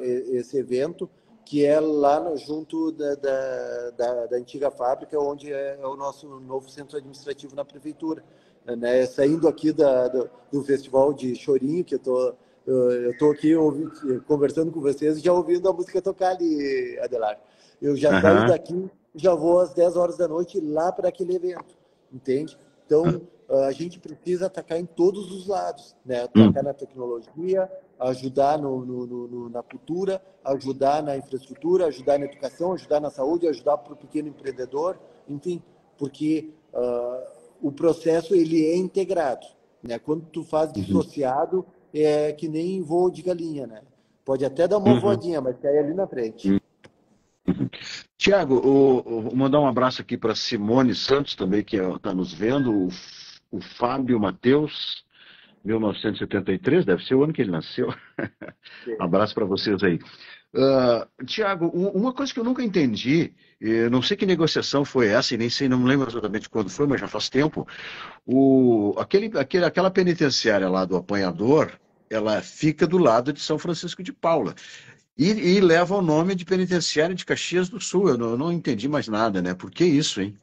esse evento, que é lá junto da antiga fábrica, onde é o nosso novo centro administrativo na prefeitura. Né? Saindo aqui do festival de Chorinho, que eu estou aqui conversando com vocês e já ouvindo a música tocar ali, Adelar. Eu já saio Aham. daqui, já vou às 10 horas da noite lá para aquele evento, entende? Então, a gente precisa atacar em todos os lados, né? Atacar na tecnologia, ajudar na cultura, ajudar na infraestrutura, ajudar na educação, ajudar na saúde, ajudar para o pequeno empreendedor, enfim, porque o processo ele é integrado, né? Quando tu faz Uhum. dissociado, é que nem voo de galinha, né? Pode até dar uma Uhum. voadinha, mas cai ali na frente. Tiago, vou mandar um abraço aqui para Simone Santos também, que está nos vendo, o Fábio Matheus, 1973, deve ser o ano que ele nasceu. Abraço para vocês aí. Tiago, uma coisa que eu nunca entendi, não sei que negociação foi essa, e nem sei, não me lembro exatamente quando foi, mas já faz tempo. Aquela penitenciária lá do Apanhador, ela fica do lado de São Francisco de Paula. E leva o nome de penitenciária de Caxias do Sul. Eu não entendi mais nada, né? Por que isso, hein?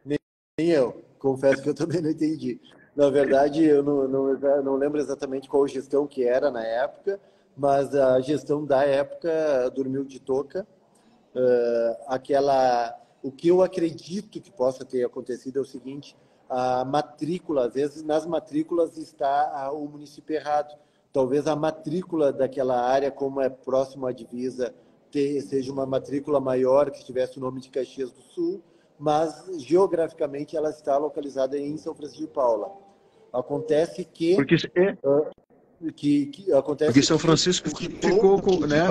Nem eu, confesso que eu também não entendi. Na verdade, eu não lembro exatamente qual gestão que era na época, mas a gestão da época dormiu de touca. O que eu acredito que possa ter acontecido é o seguinte: a matrícula, às vezes nas matrículas está o município errado. Talvez a matrícula daquela área, como é próximo à divisa, seja uma matrícula maior, que tivesse o nome de Caxias do Sul, mas geograficamente ela está localizada em São Francisco de Paula. Acontece Porque, porque acontece São que Francisco o que ficou com, né?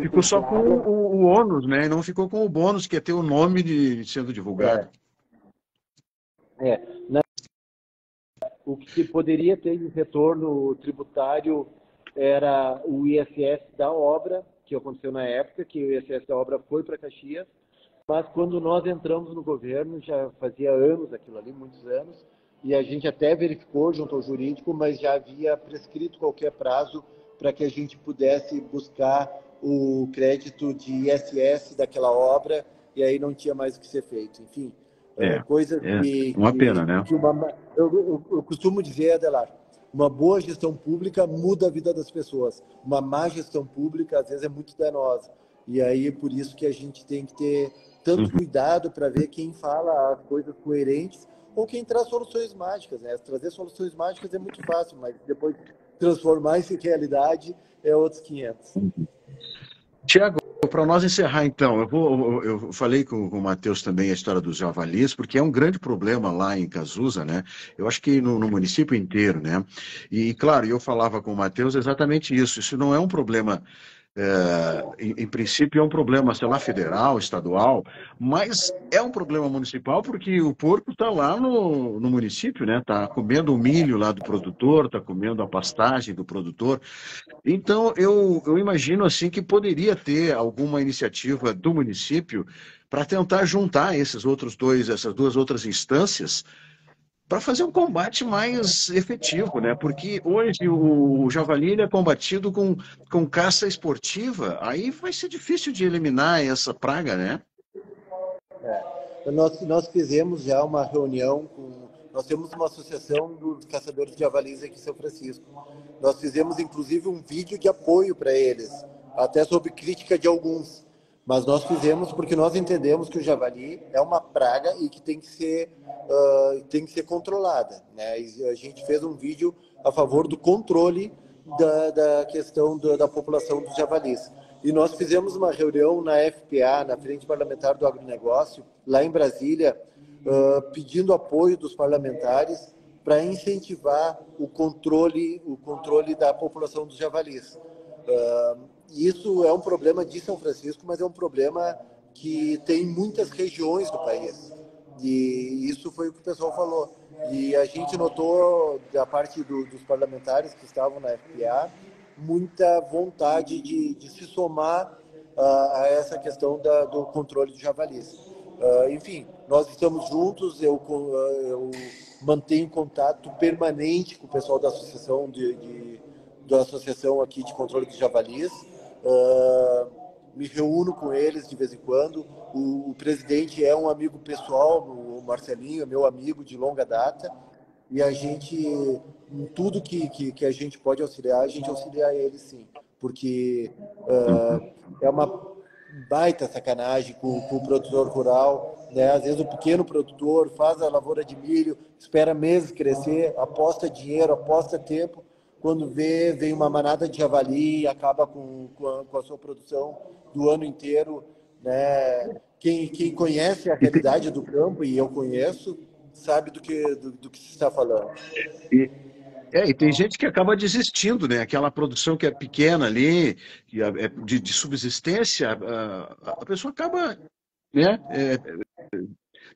Ficou só com o ônus, né? E não ficou com o bônus, que é ter o nome sendo divulgado. é, o que poderia ter de retorno tributário era o ISS da obra, que aconteceu na época, que o ISS da obra foi para Caxias, mas quando nós entramos no governo, já fazia anos aquilo ali, muitos anos, e a gente até verificou junto ao jurídico, mas já havia prescrito qualquer prazo para que a gente pudesse buscar o crédito de ISS daquela obra, e aí não tinha mais o que ser feito. Enfim, É, coisas é uma pena, né? eu costumo dizer, Adelar, uma boa gestão pública muda a vida das pessoas. Uma má gestão pública, às vezes, é muito danosa. E aí é por isso que a gente tem que ter tanto Uhum. cuidado para ver quem fala as coisas coerentes ou quem traz soluções mágicas, né? Trazer soluções mágicas é muito fácil, mas depois transformar isso em realidade é outros 500. Tiago, para nós encerrar então, eu falei com o Matheus também a história dos javalis, porque é um grande problema lá em Cazuza, né? Eu acho que no município inteiro, né? E claro, eu falava com o Matheus exatamente isso. Isso não é um problema, em princípio, é um problema, sei lá, federal, estadual, mas é um problema municipal porque o porco está lá no município, né? Está comendo o milho lá do produtor, está comendo a pastagem do produtor. Então, eu imagino assim que poderia ter alguma iniciativa do município para tentar juntar essas duas outras instâncias para fazer um combate mais efetivo, né? Porque hoje o javali ele é combatido com caça esportiva, aí vai ser difícil de eliminar essa praga, né? Nós fizemos já uma reunião nós temos uma associação dos caçadores de javalis aqui em São Francisco. Nós fizemos, inclusive, um vídeo de apoio para eles, até sob crítica de alguns. Mas nós fizemos porque nós entendemos que o javali é uma praga e que tem que ser controlada, né? E a gente fez um vídeo a favor do controle da questão da população dos javalis. E nós fizemos uma reunião na FPA, na Frente Parlamentar do Agronegócio, lá em Brasília, pedindo apoio dos parlamentares para incentivar o controle da população dos javalis. Isso é um problema de São Francisco, mas é um problema que tem em muitas regiões do país. E isso foi o que o pessoal falou. E a gente notou, da parte dos parlamentares que estavam na FPA, muita vontade de se somar a essa questão do controle de javalis. Enfim, nós estamos juntos, eu mantenho contato permanente com o pessoal da associação da associação aqui de controle de javalis, me reúno com eles de vez em quando. O presidente é um amigo pessoal, o Marcelinho é meu amigo de longa data, e a gente, em tudo que a gente pode auxiliar, a gente auxilia ele sim, porque é uma baita sacanagem com o produtor rural, né? Às vezes o pequeno produtor faz a lavoura de milho, espera meses crescer, aposta dinheiro, aposta tempo, quando vem uma manada de javali e acaba com a sua produção do ano inteiro, né? Quem conhece a realidade do campo, e eu conheço, sabe do que se está falando. E tem gente que acaba desistindo, né? Aquela produção que é pequena ali, de subsistência, a pessoa acaba, né?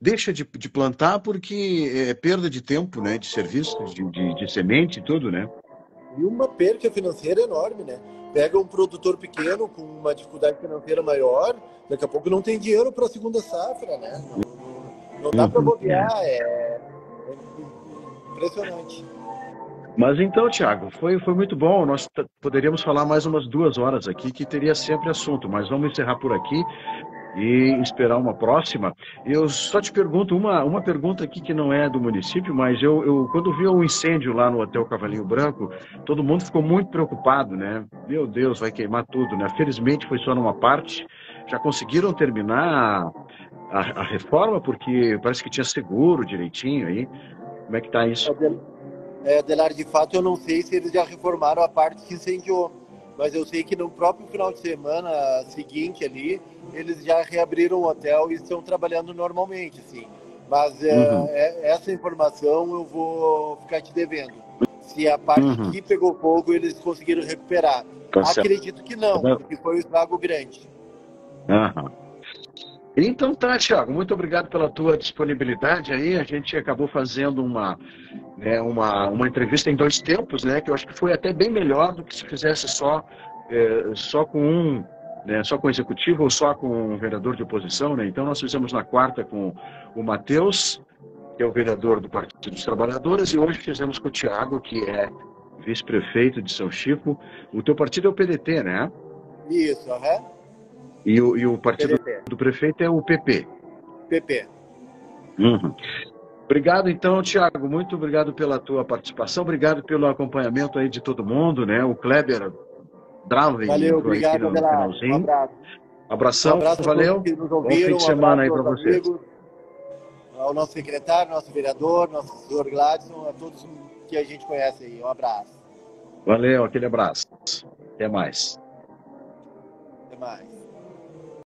Deixa de plantar porque é perda de tempo, né? De serviço, de semente e tudo, né? E uma perca financeira enorme, né? Pega um produtor pequeno com uma dificuldade financeira maior, daqui a pouco não tem dinheiro para a segunda safra, né? Não dá para bobear, é impressionante. Mas então, Thiago, foi muito bom. Nós poderíamos falar mais umas 2 horas aqui, que teria sempre assunto, mas vamos encerrar por aqui e esperar uma próxima. Eu só te pergunto uma pergunta aqui que não é do município, mas eu quando vi o incêndio lá no Hotel Cavalinho Branco, todo mundo ficou muito preocupado, né? Meu Deus, vai queimar tudo, né? Felizmente foi só numa parte. Já conseguiram terminar a reforma, porque parece que tinha seguro direitinho aí. Como é que tá isso? Adelar, de fato, eu não sei se eles já reformaram a parte que incendiou, mas eu sei que no próprio final de semana seguinte ali, eles já reabriram o hotel e estão trabalhando normalmente, assim. Mas essa informação eu vou ficar te devendo. Se a parte que pegou fogo eles conseguiram recuperar. Acredito que não, porque foi um estrago grande. Então tá, Thiago, muito obrigado pela tua disponibilidade aí. A gente acabou fazendo uma entrevista em 2 tempos, né? Que eu acho que foi até bem melhor do que se fizesse só com só com o executivo ou só com o vereador de oposição, né? Então nós fizemos na quarta com o Matheus, que é o vereador do Partido dos Trabalhadores, e hoje fizemos com o Thiago, que é vice-prefeito de São Chico. O teu partido é o PDT, né? Isso, E o partido PDT. do prefeito é o PP. PP. Obrigado, então, Thiago. Muito obrigado pela tua participação. Obrigado pelo acompanhamento aí de todo mundo, né? O Kleber Draven. Valeu, obrigado, Adelar. Um abraço. Abração, um abraço valeu. A todos que nos ouviram, bom fim de semana aí para vocês. Amigos, ao nosso secretário, nosso vereador, nosso assessor Gladson, a todos que a gente conhece aí. Um abraço. Valeu, aquele abraço. Até mais. Até mais.